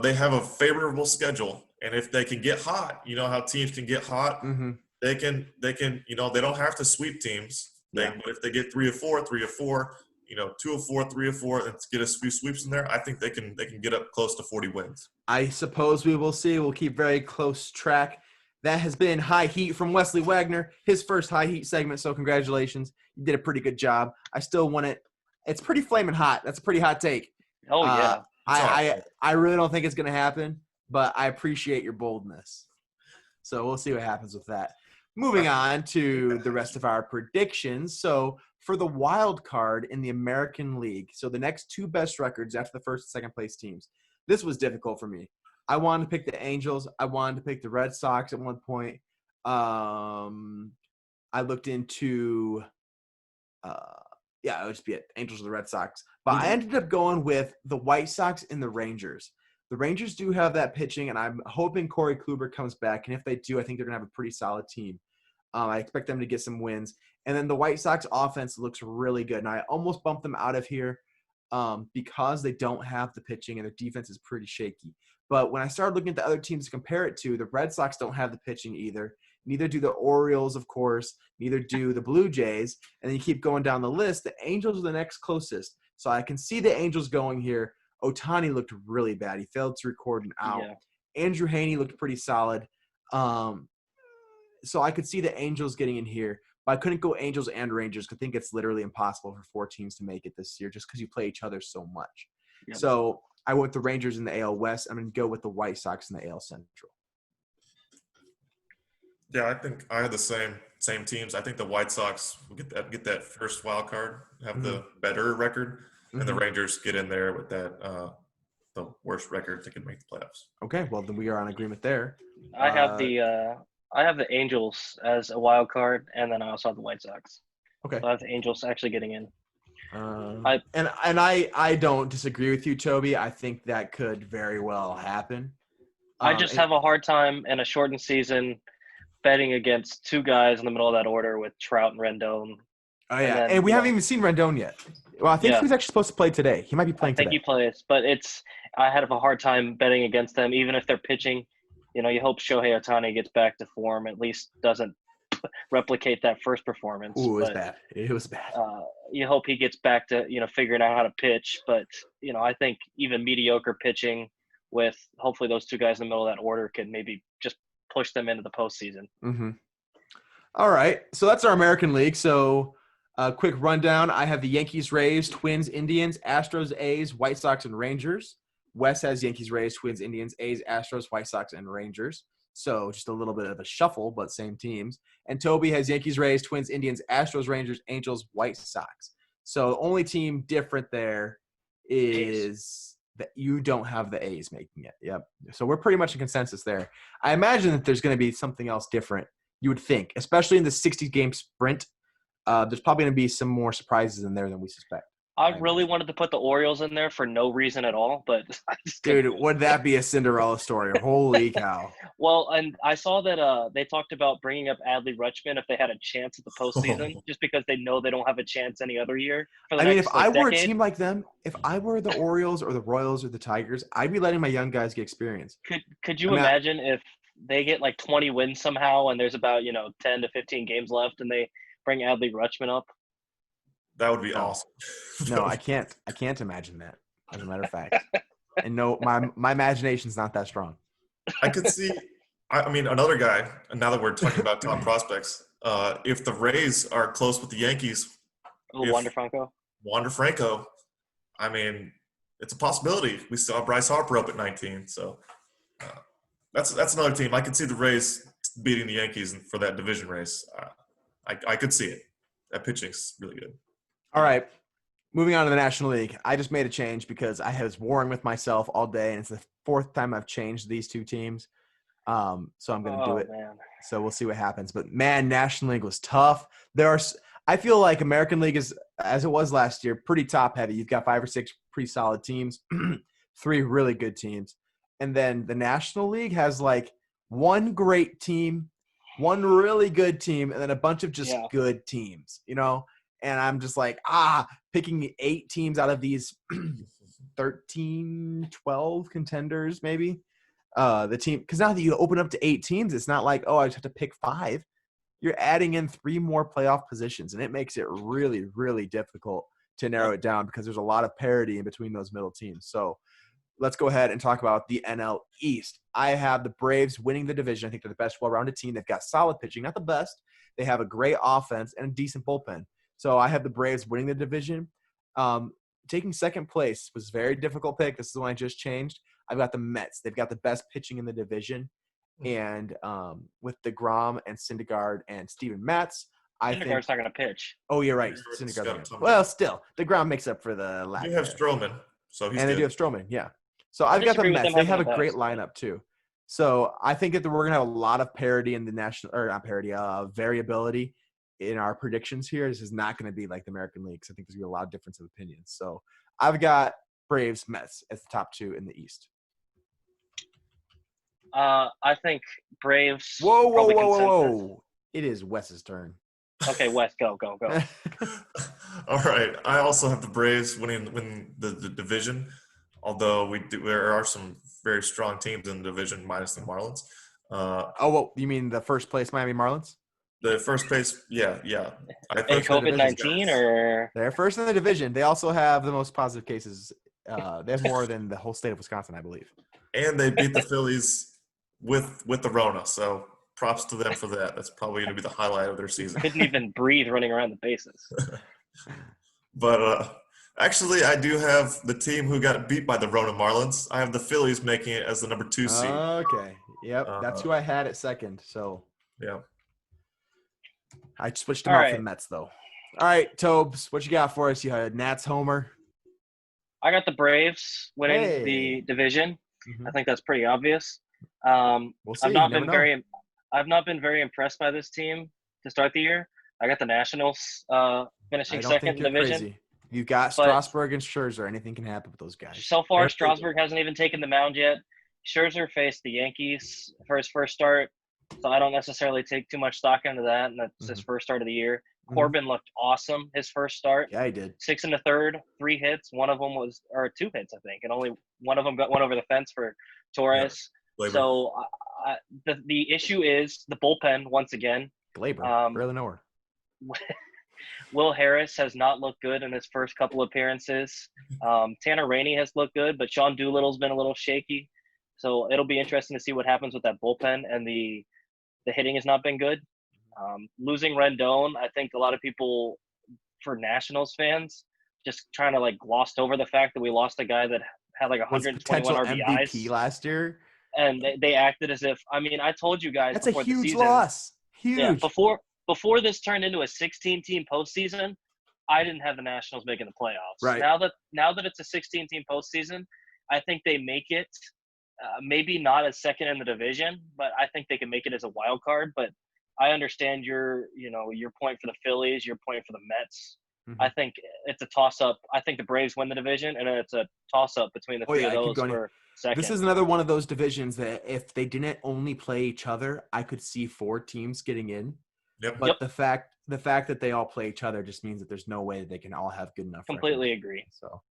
They have a favorable schedule, and if they can get hot, how teams can get hot. Mm-hmm. They can. They don't have to sweep teams. But if they get 3 of 4, 2 of 4, 3 of 4, and get a few sweeps in there, I think they can get up close to 40 wins. I suppose we will see. We'll keep very close track. That has been High Heat from Wesley Wagner, his first High Heat segment. So congratulations, you did a pretty good job. I still want it. It's pretty flaming hot. That's a pretty hot take. Oh yeah. I really don't think it's going to happen, but I appreciate your boldness. So we'll see what happens with that. Moving on to the rest of our predictions. So for the wild card in the American League, so the next 2 best records after the first and second place teams, this was difficult for me. I wanted to pick the Angels. I wanted to pick the Red Sox at one point. I looked into it would just be it, Angels or the Red Sox. But I ended up going with the White Sox and the Rangers. The Rangers do have that pitching, and I'm hoping Corey Kluber comes back. And if they do, I think they're going to have a pretty solid team. I expect them to get some wins. And then the White Sox offense looks really good. And I almost bumped them out of here because they don't have the pitching, and their defense is pretty shaky. But when I started looking at the other teams to compare it to, the Red Sox don't have the pitching either. Neither do the Orioles, of course. Neither do the Blue Jays. And then you keep going down the list. The Angels are the next closest. So I can see the Angels going here. Ohtani looked really bad. He failed to record an out. Yeah. Andrew Heaney looked pretty solid. So I could see the Angels getting in here. But I couldn't go Angels and Rangers because I think it's literally impossible for 4 teams to make it this year just because you play each other so much. Yep. So I went with the Rangers in the AL West. I'm going to go with the White Sox in the AL Central. Yeah, I think I had the same teams. I think the White Sox will get that first wild card, have the better record, and the Rangers get in there with that the worst record that can make the playoffs. Okay, well then we are on agreement there. I have the Angels as a wild card, and then I also have the White Sox. Okay, so I have the Angels actually getting in. I don't disagree with you, Toby. I think that could very well happen. I just have a hard time in a shortened season betting against 2 guys in the middle of that order with Trout and Rendon. Oh yeah, and we haven't even seen Rendon yet. Well, I think he's actually supposed to play today. He might be playing today. I think he plays, but I had a hard time betting against them, even if they're pitching. You hope Shohei Ohtani gets back to form, at least doesn't replicate that first performance. Ooh, it was but, bad. It was bad. You hope he gets back to figuring out how to pitch. But I think even mediocre pitching with hopefully those two guys in the middle of that order could maybe just push them into the postseason. Mm-hmm. All right, so that's our American League. So, quick rundown: I have the Yankees, Rays, Twins, Indians, Astros, A's, White Sox, and Rangers. Wes has Yankees, Rays, Twins, Indians, A's, Astros, White Sox, and Rangers. So just a little bit of a shuffle, but same teams. And Toby has Yankees, Rays, Twins, Indians, Astros, Rangers, Angels, White Sox. So the only team different there is that you don't have the A's making it. Yep. So we're pretty much in consensus there. I imagine that there's going to be something else different, you would think, especially in the 60-game sprint. There's probably going to be some more surprises in there than we suspect. I really wanted to put the Orioles in there for no reason at all, but I just dude, would that be a Cinderella story? Holy cow! Well, and I saw that they talked about bringing up Adley Rutschman if they had a chance at the postseason, just because they know they don't have a chance any other year. For the next, if I were decade. a team like them, if I were the Orioles or the Royals or the Tigers, I'd be letting my young guys get experience. Could you imagine if they get like 20 wins somehow and there's about 10 to 15 games left and they bring Adley Rutschman up? That would be awesome. No, I can't. I can't imagine that, as a matter of fact. And no, my imagination's not that strong. I could see – I mean, another guy, now that we're talking about top prospects, if the Rays are close with the Yankees – Wander Franco, I mean, it's a possibility. We saw Bryce Harper up at 19. So that's another team. I could see the Rays beating the Yankees for that division race. I could see it. That pitching's really good. All right, moving on to the National League. I just made a change because I was warring with myself all day, and it's the fourth time I've changed these two teams. So I'm going to do it. Man. So we'll see what happens. But, man, National League was tough. I feel like American League is, as it was last year, pretty top-heavy. You've got 5 or 6 pretty solid teams, 3 really good teams. And then the National League has, like, one great team, one really good team, and then a bunch of just good teams, And I'm just like, picking 8 teams out of these 13, 12 contenders, maybe. The team, because now that you open up to 8 teams, it's not like, I just have to pick 5. You're adding in 3 more playoff positions, and it makes it really, really difficult to narrow it down because there's a lot of parity in between those middle teams. So let's go ahead and talk about the NL East. I have the Braves winning the division. I think they're the best well-rounded team. They've got solid pitching, not the best. They have a great offense and a decent bullpen. So I have the Braves winning the division. Taking second place was a very difficult pick. This is the one I just changed. I've got the Mets. They've got the best pitching in the division. And with DeGrom and Syndergaard and Steven Matz, Syndergaard's not going to pitch. Oh, you're right. Syndergaard. Well, still, DeGrom makes up for the lack. You have Stroman, so he's and good. they do have Stroman, yeah. So I've got the Mets. They have a great lineup too. So I think that we're going to have a lot of parity in the variability in our predictions here. This is not going to be like the American League. I think there's going to be a lot of difference of opinions. So I've got Braves, Mets as the top 2 in the East. I think Braves. Whoa. It is Wes's turn. Okay, Wes, go. All right. I also have the Braves winning the division, although there are some very strong teams in the division minus the Marlins. You mean the first place Miami Marlins? The first place, yeah. COVID-19 or? They're first in the division. They also have the most positive cases. They have more than the whole state of Wisconsin, I believe. And they beat the Phillies with the Rona, so props to them for that. That's probably going to be the highlight of their season. Couldn't even breathe running around the bases. But actually, I do have the team who got beat by the Rona Marlins. I have the Phillies making it as the number 2 seed. Okay. Yep. That's who I had at second. So yeah. I switched them out for the Mets, though. All right, Tobes, what you got for us? You had Nats homer. I got the Braves winning the division. Mm-hmm. I think that's pretty obvious. We'll see. I've not been very impressed by this team to start the year. I got the Nationals finishing second in the division. Crazy. You've got Strasburg and Scherzer. Anything can happen with those guys. So far, Strasburg hasn't even taken the mound yet. Scherzer faced the Yankees for his first start, so I don't necessarily take too much stock into that, and that's his first start of the year. Corbin looked awesome his first start. Yeah, he did. 6 1/3, 3 hits. One of them was – or 2 hits, I think, and only one of them got one over the fence for Torres. Yeah, so the issue is the bullpen once again. Glaber, barely know her. Will Harris has not looked good in his first couple appearances. Tanner Rainey has looked good, but Sean Doolittle's been a little shaky. So it'll be interesting to see what happens with that bullpen, and the hitting has not been good. Losing Rendon, I think a lot of people, for Nationals fans, just trying to like glossed over the fact that we lost a guy that had like 121 RBIs MVP last year, and they acted as if. I mean, I told you guys that's a before the huge season, loss. Huge. Yeah, before this turned into a 16-team postseason, I didn't have the Nationals making the playoffs. Right. Now that it's a 16-team postseason, I think they make it. Maybe not as second in the division, but I think they can make it as a wild card. But I understand your point for the Phillies, your point for the Mets. Mm-hmm. I think it's a toss-up. I think the Braves win the division, and it's a toss-up between the three of those for second. This is another one of those divisions that if they didn't only play each other, I could see 4 teams getting in. Yep. But the fact that they all play each other just means that there's no way that they can all have good enough. Completely records. Agree. So,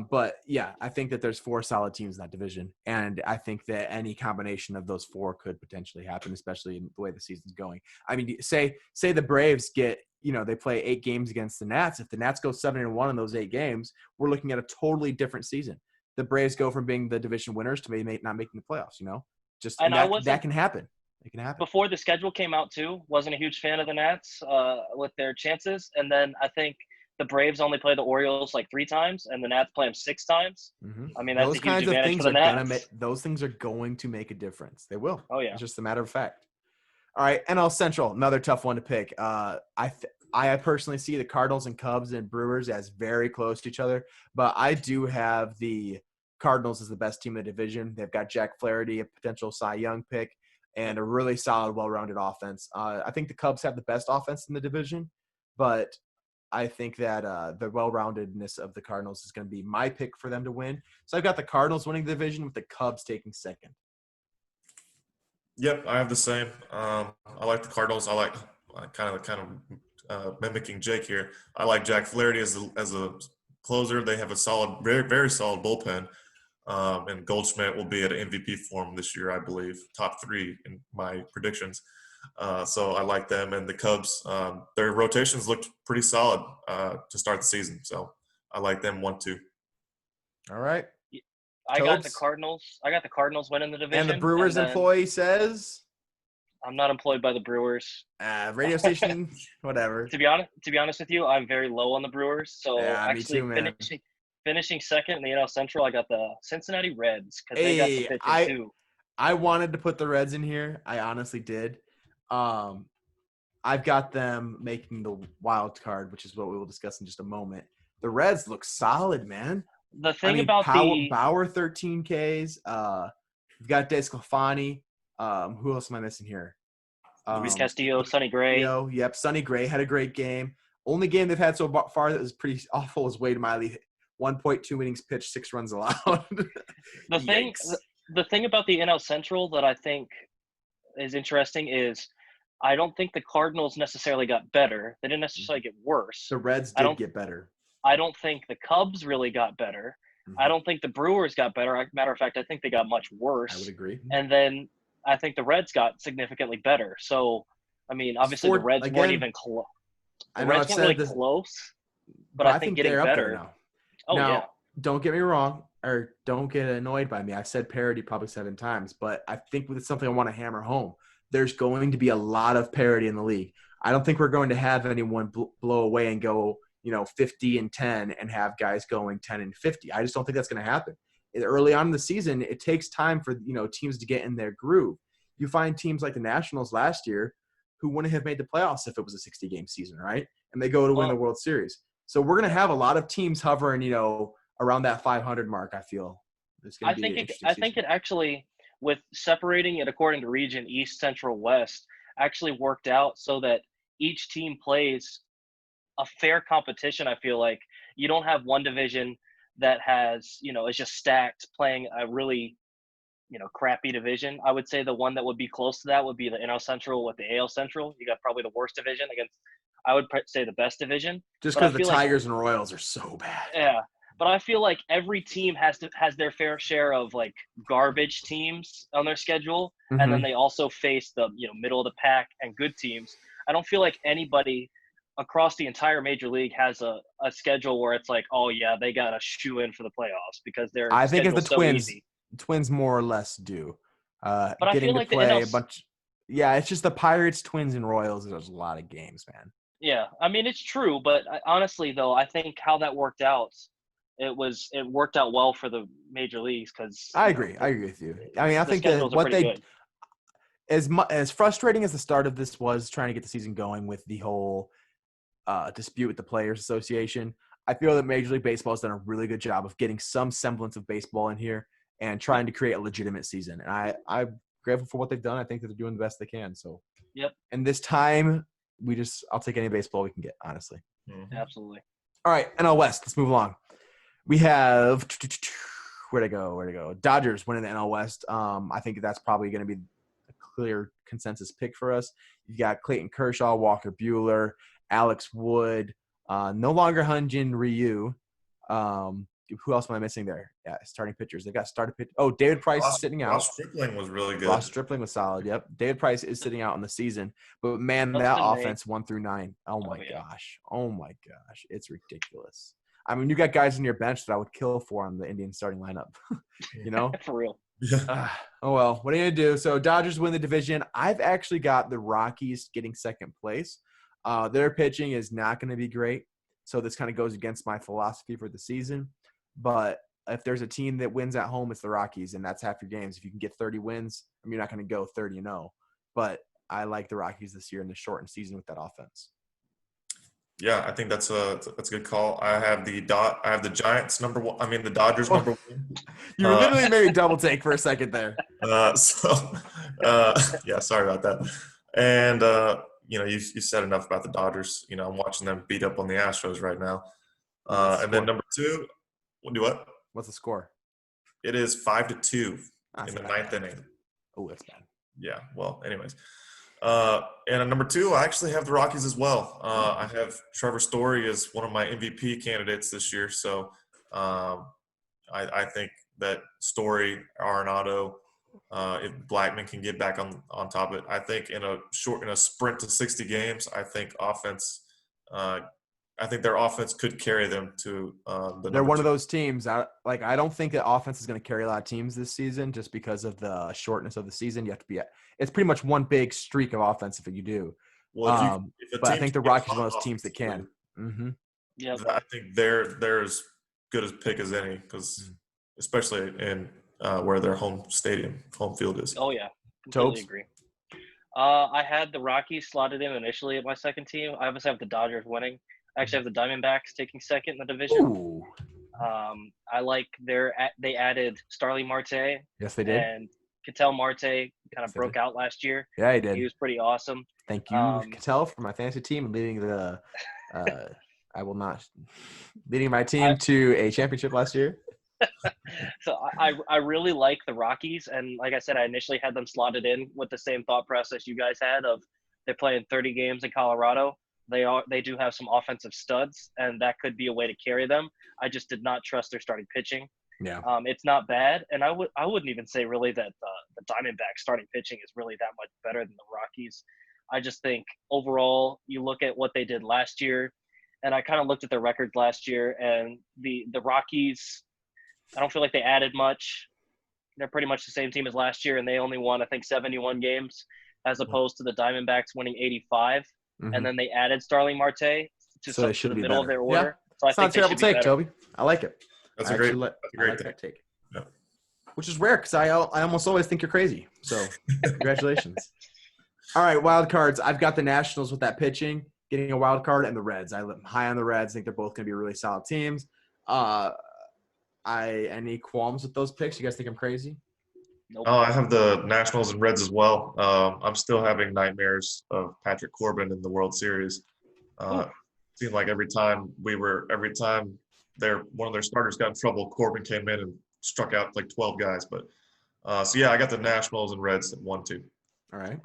but yeah, I think that there's 4 solid teams in that division, and I think that any combination of those 4 could potentially happen, especially in the way the season's going. I mean, say the Braves get, they play 8 games against the Nats. If the Nats go 7-1 in those 8 games, we're looking at a totally different season. The Braves go from being the division winners to maybe not making the playoffs. That can happen. It can happen. Before the schedule came out too, wasn't a huge fan of the Nats with their chances, and then I think the Braves only play the Orioles like 3 times, and the Nats play them 6 times. Mm-hmm. I mean, that's a huge advantage for the Nats. Those things are going to make a difference. They will. Oh yeah, it's just a matter of fact. All right, NL Central, another tough one to pick. I personally see the Cardinals and Cubs and Brewers as very close to each other, but I do have the Cardinals as the best team in the division. They've got Jack Flaherty, a potential Cy Young pick, and a really solid, well-rounded offense. I think the Cubs have the best offense in the division, but I think that the well-roundedness of the Cardinals is going to be my pick for them to win. So I've got the Cardinals winning the division with the Cubs taking second. Yep, I have the same. I like the Cardinals. I like kind of mimicking Jake here. I like Jack Flaherty as a closer. They have a solid, very, very solid bullpen. And Goldschmidt will be at MVP form this year, I believe, top 3 in my predictions. So I like them. And the Cubs, their rotations looked pretty solid to start the season. So I like them 1-2. All right. I got the Cardinals winning the division. And the Brewers employee says? I'm not employed by the Brewers. Radio station, whatever. To be honest with you, I'm very low on the Brewers. So actually finishing second in the NL Central, I got the Cincinnati Reds because they got the pitching too. I wanted to put the Reds in here. I honestly did. I've got them making the wild card, which is what we will discuss in just a moment. The Reds look solid, man. The thing about Bauer 13 Ks. You've got DeSclafani. Who else am I missing here? Luis Castillo, Sonny Gray. Yep, Sonny Gray had a great game. Only game they've had so far that was pretty awful is Wade Miley. 1.2 innings pitched, 6 runs allowed. The thing about the NL Central that I think is interesting is I don't think the Cardinals necessarily got better. They didn't necessarily get worse. The Reds did get better. I don't think the Cubs really got better. Mm-hmm. I don't think the Brewers got better. Matter of fact, I think they got much worse. I would agree. And then I think the Reds got significantly better. So, I mean, obviously the Reds weren't even close. The Reds weren't really close, but I think getting better. Now. Now, don't get me wrong, or don't get annoyed by me. I've said parity probably 7 times, but I think it's something I want to hammer home. There's going to be a lot of parity in the league. I don't think we're going to have anyone blow away and go, 50-10 and have guys going 10-50. I just don't think that's going to happen. Early on in the season, it takes time for, teams to get in their groove. You find teams like the Nationals last year who wouldn't have made the playoffs if it was a 60-game season, right? And they go to win the World Series. So we're going to have a lot of teams hovering, around that 500 mark, I feel. I think it actually, with separating it according to region, East, Central, West, actually worked out so that each team plays a fair competition. I feel like you don't have one division that has, is just stacked playing a really, crappy division. I would say the one that would be close to that would be the NL Central with the AL Central. You got probably the worst division against, I would say, the best division. Just because the Tigers and Royals are so bad. Yeah. But I feel like every team has their fair share of like garbage teams on their schedule, and then they also face the middle of the pack and good teams. I don't feel like anybody across the entire major league has a schedule where it's like, oh yeah, they got a shoe in for the playoffs because their I think if the so easy. Twins more or less do. But I Getting feel to like play a bunch. Yeah, it's just the Pirates, Twins, and Royals. There's a lot of games, man. Yeah, I mean it's true, but honestly though, I think how that worked out, it worked out well for the major leagues because I agree with you. I mean, I think that what they good. as frustrating as the start of this was trying to get the season going with the whole dispute with the Players Association, I feel that Major League Baseball has done a really good job of getting some semblance of baseball in here and trying to create a legitimate season. And I'm grateful for what they've done. I think that they're doing the best they can. So, yep. And this time, I'll take any baseball we can get, honestly. Mm-hmm. Absolutely. All right, NL West. Let's move along. We have where'd it go? Dodgers winning the NL West. I think that's probably going to be a clear consensus pick for us. You got Clayton Kershaw, Walker Buehler, Alex Wood, no longer Hyun-Jin Ryu. Who else am I missing there? Yeah, starting pitchers. They got started pitch. Oh, David Price is sitting out. Ross Stripling was really good. Ross Stripling was solid. Yep. David Price is sitting out in the season. But, man, that offense 1 through 9. Oh, my gosh. Oh, my gosh. It's ridiculous. I mean, you got guys on your bench that I would kill for on the Indian starting lineup. You know? For real. Oh, well. What are you going to do? So, Dodgers win the division. I've actually got the Rockies getting second place. Their pitching is not going to be great. So, this kind of goes against my philosophy for the season. But if there's a team that wins at home, it's the Rockies, and that's half your games. If you can get 30 wins, I mean, you're not going to go 30-0. But I like the Rockies this year in the shortened season with that offense. Yeah, I think that's a good call. I have the Giants number one. I mean, the Dodgers number one. You literally made me double take for a second there. Yeah, sorry about that. And you said enough about the Dodgers. I'm watching them beat up on the Astros right now. And then number two, do what? What's the score? It is 5-2 in the ninth inning. Oh, that's bad. Yeah. Well, anyways. And at number two, I actually have the Rockies as well. I have Trevor Story as one of my MVP candidates this year. So I think that Story, Arenado, if Blackmon can get back on top of it, I think in a sprint to 60 games, I think their offense could carry them to They're one of those teams. I don't think that offense is going to carry a lot of teams this season just because of the shortness of the season. You have to be it's pretty much one big streak of offense if you do. Well, but I think the Rockies are one of those teams that can. Mm-hmm. Yeah, I think they're as good as pick as any because especially in where their home field is. Oh yeah, completely agree. I had the Rockies slotted in initially at my second team. I obviously have the Dodgers winning. I actually have the Diamondbacks taking second in the division. Ooh. I like they added Starling Marte. Yes, they did. And Ketel Marte kind of broke out last year. Yeah, he did. He was pretty awesome. Thank you, Ketel, for my fantasy team and leading the leading my team to a championship last year. So I really like the Rockies, and like I said, I initially had them slotted in with the same thought process you guys had of they're playing 30 games in Colorado. They do have some offensive studs, and that could be a way to carry them. I just did not trust their starting pitching. Yeah. It's not bad, and I wouldn't even say really that the Diamondbacks starting pitching is really that much better than the Rockies. I just think overall, you look at what they did last year, and I kind of looked at their records last year, and the Rockies, I don't feel like they added much. They're pretty much the same team as last year, and they only won, I think, 71 games, as opposed to the Diamondbacks winning 85. Mm-hmm. And then they added Starling Marte to the middle of their order. Yeah. So it's not a terrible take, Toby. I like it. That's a great take. Yeah. Which is rare because I almost always think you're crazy. So congratulations. All right, wild cards. I've got the Nationals with that pitching, getting a wild card, and the Reds. I'm high on the Reds. I think they're both going to be really solid teams. Any qualms with those picks? You guys think I'm crazy? Nope. Oh, I have the Nationals and Reds as well. I'm still having nightmares of Patrick Corbin in the World Series. Seemed like every time one of their starters got in trouble, Corbin came in and struck out like 12 guys. But so yeah, I got the Nationals and Reds at 1-2. All right.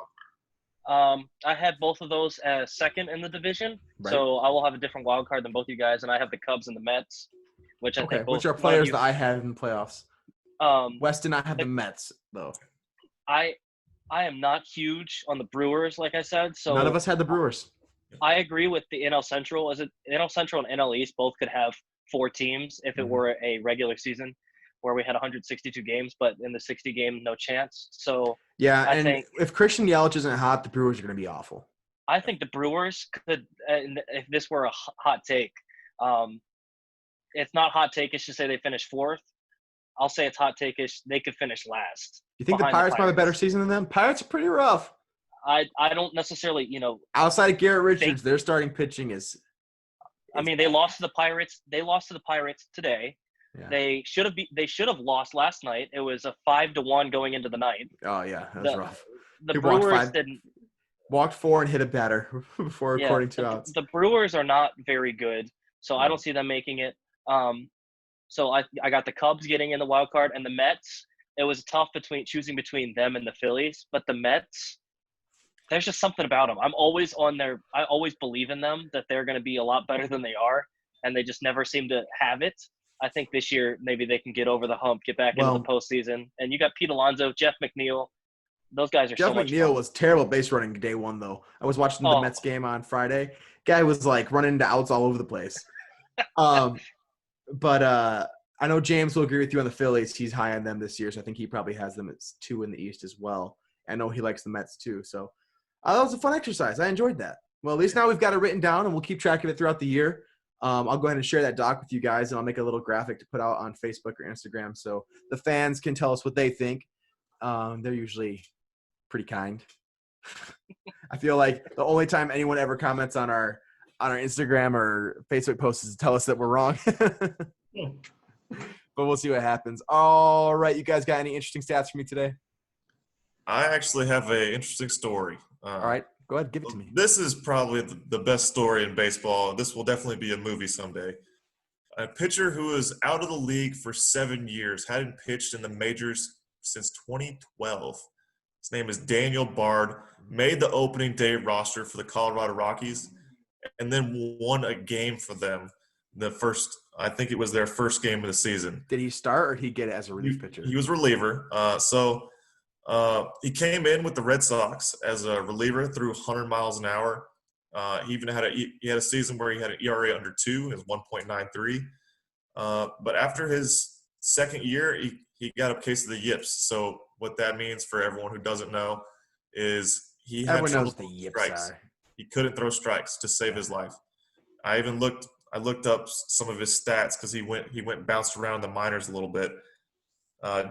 I had both of those as second in the division, right. So I will have a different wild card than both you guys, and I have the Cubs and the Mets which I Okay, think which are players that I had in the playoffs. West did not have the Mets, though. I am not huge on the Brewers, like I said. So none of us had the Brewers. I agree with the NL Central. NL Central and NL East both could have 4 teams if it were a regular season where we had 162 games, but in the 60 game, no chance. So yeah, I and think if Christian Yelich isn't hot, the Brewers are going to be awful. I think the Brewers could, if this were a hot take, it's not hot take-ish to say they finished 4th. I'll say it's hot take-ish. They could finish last. You think the Pirates might have a better season than them? Pirates are pretty rough. I don't necessarily, outside of Garrett Richards, their starting pitching is. I mean, they lost to the Pirates. They lost to the Pirates today. Yeah. They should have lost last night. It was a 5-1 going into the ninth. Oh yeah, that was rough. The Brewers didn't walked 4 and hit a batter before recording 2 outs. The Brewers are not very good, so I don't see them making it. So I got the Cubs getting in the wild card, and the Mets. It was tough choosing between them and the Phillies, but the Mets. There's just something about them. I'm always I always believe in them that they're going to be a lot better than they are, and they just never seem to have it. I think this year maybe they can get over the hump, get back into the postseason. And you got Pete Alonso, Jeff McNeil. Those guys are so much fun. Jeff McNeil was terrible base running day 1, though. I was watching the Mets game on Friday. Guy was like running into outs all over the place. But I know James will agree with you on the Phillies. He's high on them this year, so I think he probably has them at 2 in the East as well. I know he likes the Mets too. So that was a fun exercise. I enjoyed that. Well, at least now we've got it written down, and we'll keep track of it throughout the year. I'll go ahead and share that doc with you guys, and I'll make a little graphic to put out on Facebook or Instagram so the fans can tell us what they think. They're usually pretty kind. I feel like the only time anyone ever comments on our Instagram or Facebook posts is to tell us that we're wrong. But we'll see what happens. All right, you guys got any interesting stats for me today? I actually have an interesting story. All right, go ahead, give it to me. This is probably the best story in baseball. This will definitely be a movie someday. A pitcher who is out of the league for 7 years, hadn't pitched in the majors since 2012. His name is Daniel Bard, made the opening day roster for the Colorado Rockies, and then won a game for them. I think it was their first game of the season. Did he start or did he get it as a relief pitcher? He was reliever. He came in with the Red Sox as a reliever, threw 100 miles an hour. He even had a season where he had an ERA under 2, it was 1.93. But after his second year, he got a case of the yips. So what that means for everyone who doesn't know is he had trouble with strikes. He couldn't throw strikes to save his life. I looked up some of his stats because he went and bounced around the minors a little bit.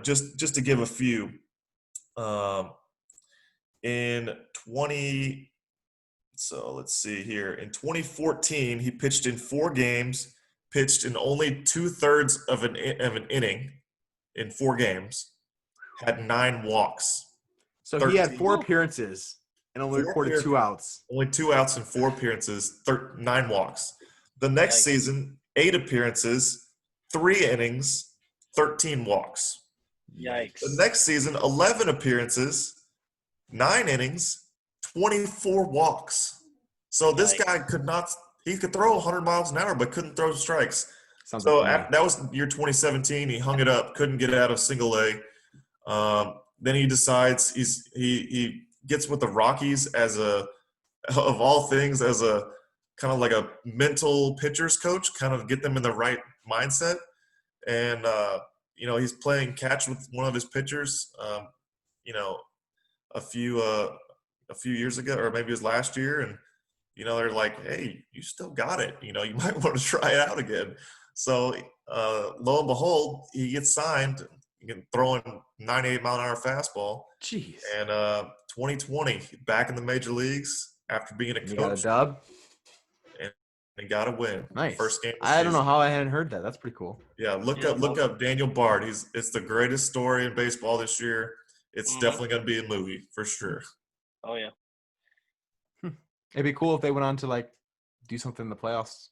Just to give a few. In 2014, he pitched in 4 games, pitched in only 2/3 of an inning in 4 games, had 9 walks. So he had 4 appearances and only recorded 2 outs. Only 2 outs in 4 appearances, 9 walks. The next season, 8 appearances, 3 innings, 13 walks. Yikes. The next season, 11 appearances, 9 innings, 24 walks. So this guy he could throw 100 miles an hour, but couldn't throw strikes. That was year 2017. He hung it up, couldn't get out of single A. Then he decides he gets with the Rockies of all things, as a kind of like a mental pitcher's coach, kind of get them in the right mindset. And, he's playing catch with one of his pitchers, a few years ago, or maybe it was last year. And, they're like, hey, you still got it. You might want to try it out again. So lo and behold, he gets signed, throwing 98-mile-an-hour fastball. Jeez. And 2020, back in the major leagues after being a coach. He got a dub. And got a win. Nice. First game. I don't know how I hadn't heard that. That's pretty cool. Yeah, look up Daniel Bard. It's the greatest story in baseball this year. It's definitely going to be a movie for sure. Oh yeah. It'd be cool if they went on to do something in the playoffs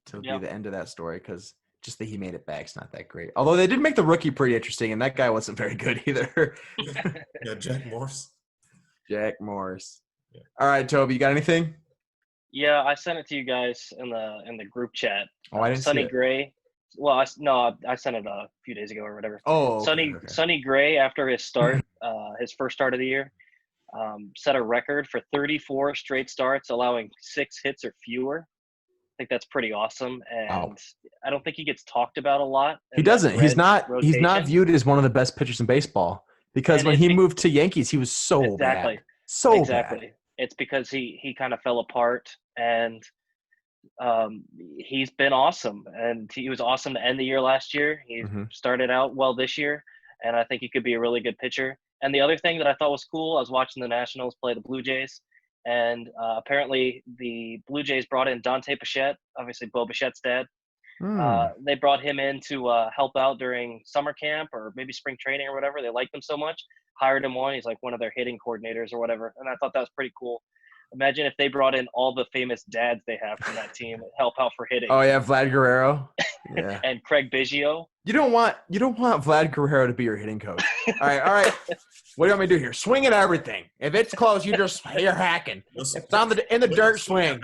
to be the end of that story, because just that he made it back is not that great. Although they did make the rookie pretty interesting, and that guy wasn't very good either. Yeah, Jack Morris. Yeah. All right, Toby, you got anything? Yeah, I sent it to you guys in the group chat. Oh, I didn't Sonny see it. Gray Well, I sent it a few days ago or whatever. Oh, okay, Sonny Gray, after his start, his first start of the year, set a record for 34 straight starts, allowing 6 hits or fewer. I think that's pretty awesome, and I don't think he gets talked about a lot. He doesn't. He's not viewed as one of the best pitchers in baseball because when he moved to Yankees, he was so bad. So bad. It's because he kind of fell apart, and he's been awesome, and he was awesome to end the year last year. He started out well this year, and I think he could be a really good pitcher. And the other thing that I thought was cool, I was watching the Nationals play the Blue Jays, and apparently the Blue Jays brought in Dante Bichette, obviously Bo Bichette's dad. They brought him in to help out during summer camp or maybe spring training or whatever. They liked him so much, hired him on. He's like one of their hitting coordinators or whatever, and I thought that was pretty cool. Imagine if they brought in all the famous dads they have from that team help out for hitting. Oh yeah, Vlad Guerrero. Yeah. And Craig Biggio. You don't want Vlad Guerrero to be your hitting coach. All right. What do you want me to do here? Swing at everything. If it's close, you're hacking. If it's in the dirt, swing.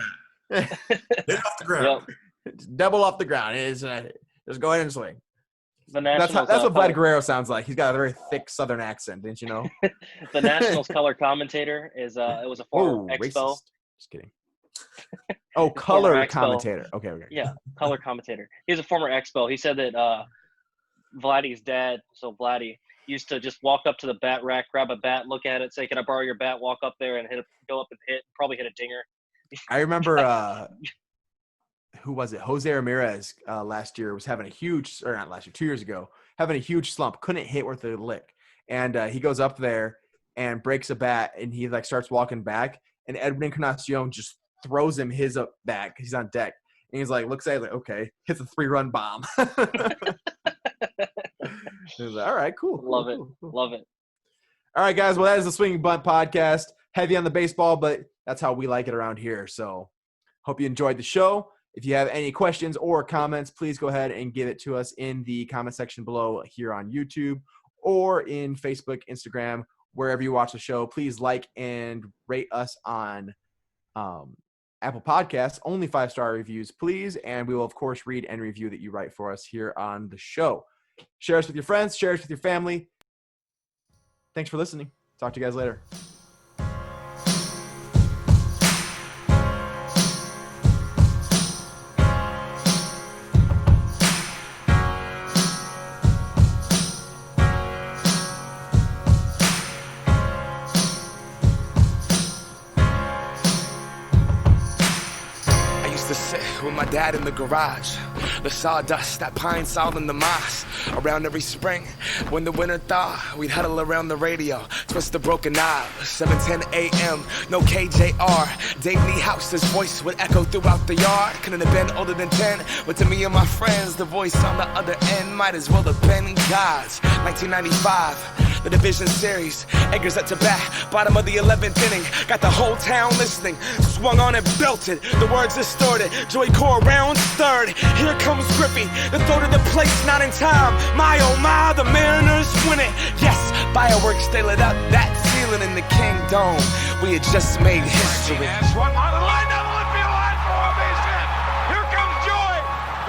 Hit off the ground. Yep. Double off the ground. Just go ahead and swing. That's what Vlad Guerrero sounds like. He's got a very thick Southern accent, didn't you know? The Nationals color commentator is it was a former Expo. Racist. Just kidding. Oh, color commentator. Okay. Yeah, color commentator. He's a former Expo. He said that Vladdy's dad, so Vladdy, used to just walk up to the bat rack, grab a bat, look at it, say, "Can I borrow your bat?" Walk up there and go up and probably hit a dinger. I remember. Who was it? Jose Ramirez last year was having 2 years ago, having a huge slump. Couldn't hit worth a lick. And he goes up there and breaks a bat, and he starts walking back. And Edwin Encarnacion just throws him his bat because he's on deck. And he's looks at it okay, hits a 3-run bomb. He's like, all right, cool. Love it. All right, guys. Well, that is the Swinging Bunt Podcast. Heavy on the baseball, but that's how we like it around here. So hope you enjoyed the show. If you have any questions or comments, please go ahead and give it to us in the comment section below here on YouTube or in Facebook, Instagram, wherever you watch the show. Please like and rate us on Apple Podcasts. Only 5-star reviews, please. And we will, of course, read and review that you write for us here on the show. Share us with your friends. Share us with your family. Thanks for listening. Talk to you guys later. With my dad in the garage, the sawdust, that pine sol in the moss. Around every spring, when the winter thaw, we'd huddle around the radio, twist the broken knob. 7:10 a.m., no KJR. Dave Niehouse's voice would echo throughout the yard. Couldn't have been older than 10, but to me and my friends, the voice on the other end might as well have been God's. 1995. The division series, Eggers at to bat, bottom of the 11th inning, got the whole town listening, swung on and belted, the words distorted, Joey Core rounds third, here comes Griffey, the throw to the place, not in time, my oh my, the Mariners win it, yes, fireworks, they lit up that ceiling in the Kingdome, we had just made history. Swung on the line, down the left field line for a base hit, here comes Joey,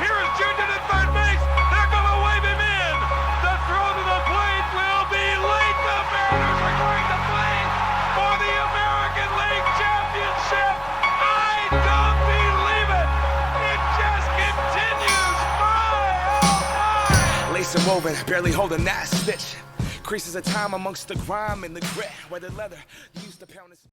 here is Junior at third base, they're going to wave him in, the throw to the plate will be late. The Mariners are going to play for the American League Championship. I don't believe it. It just continues. My, oh my. Lace and woven, barely holding that stitch. Creases of time amongst the grime and the grit. Where the leather used to pound his...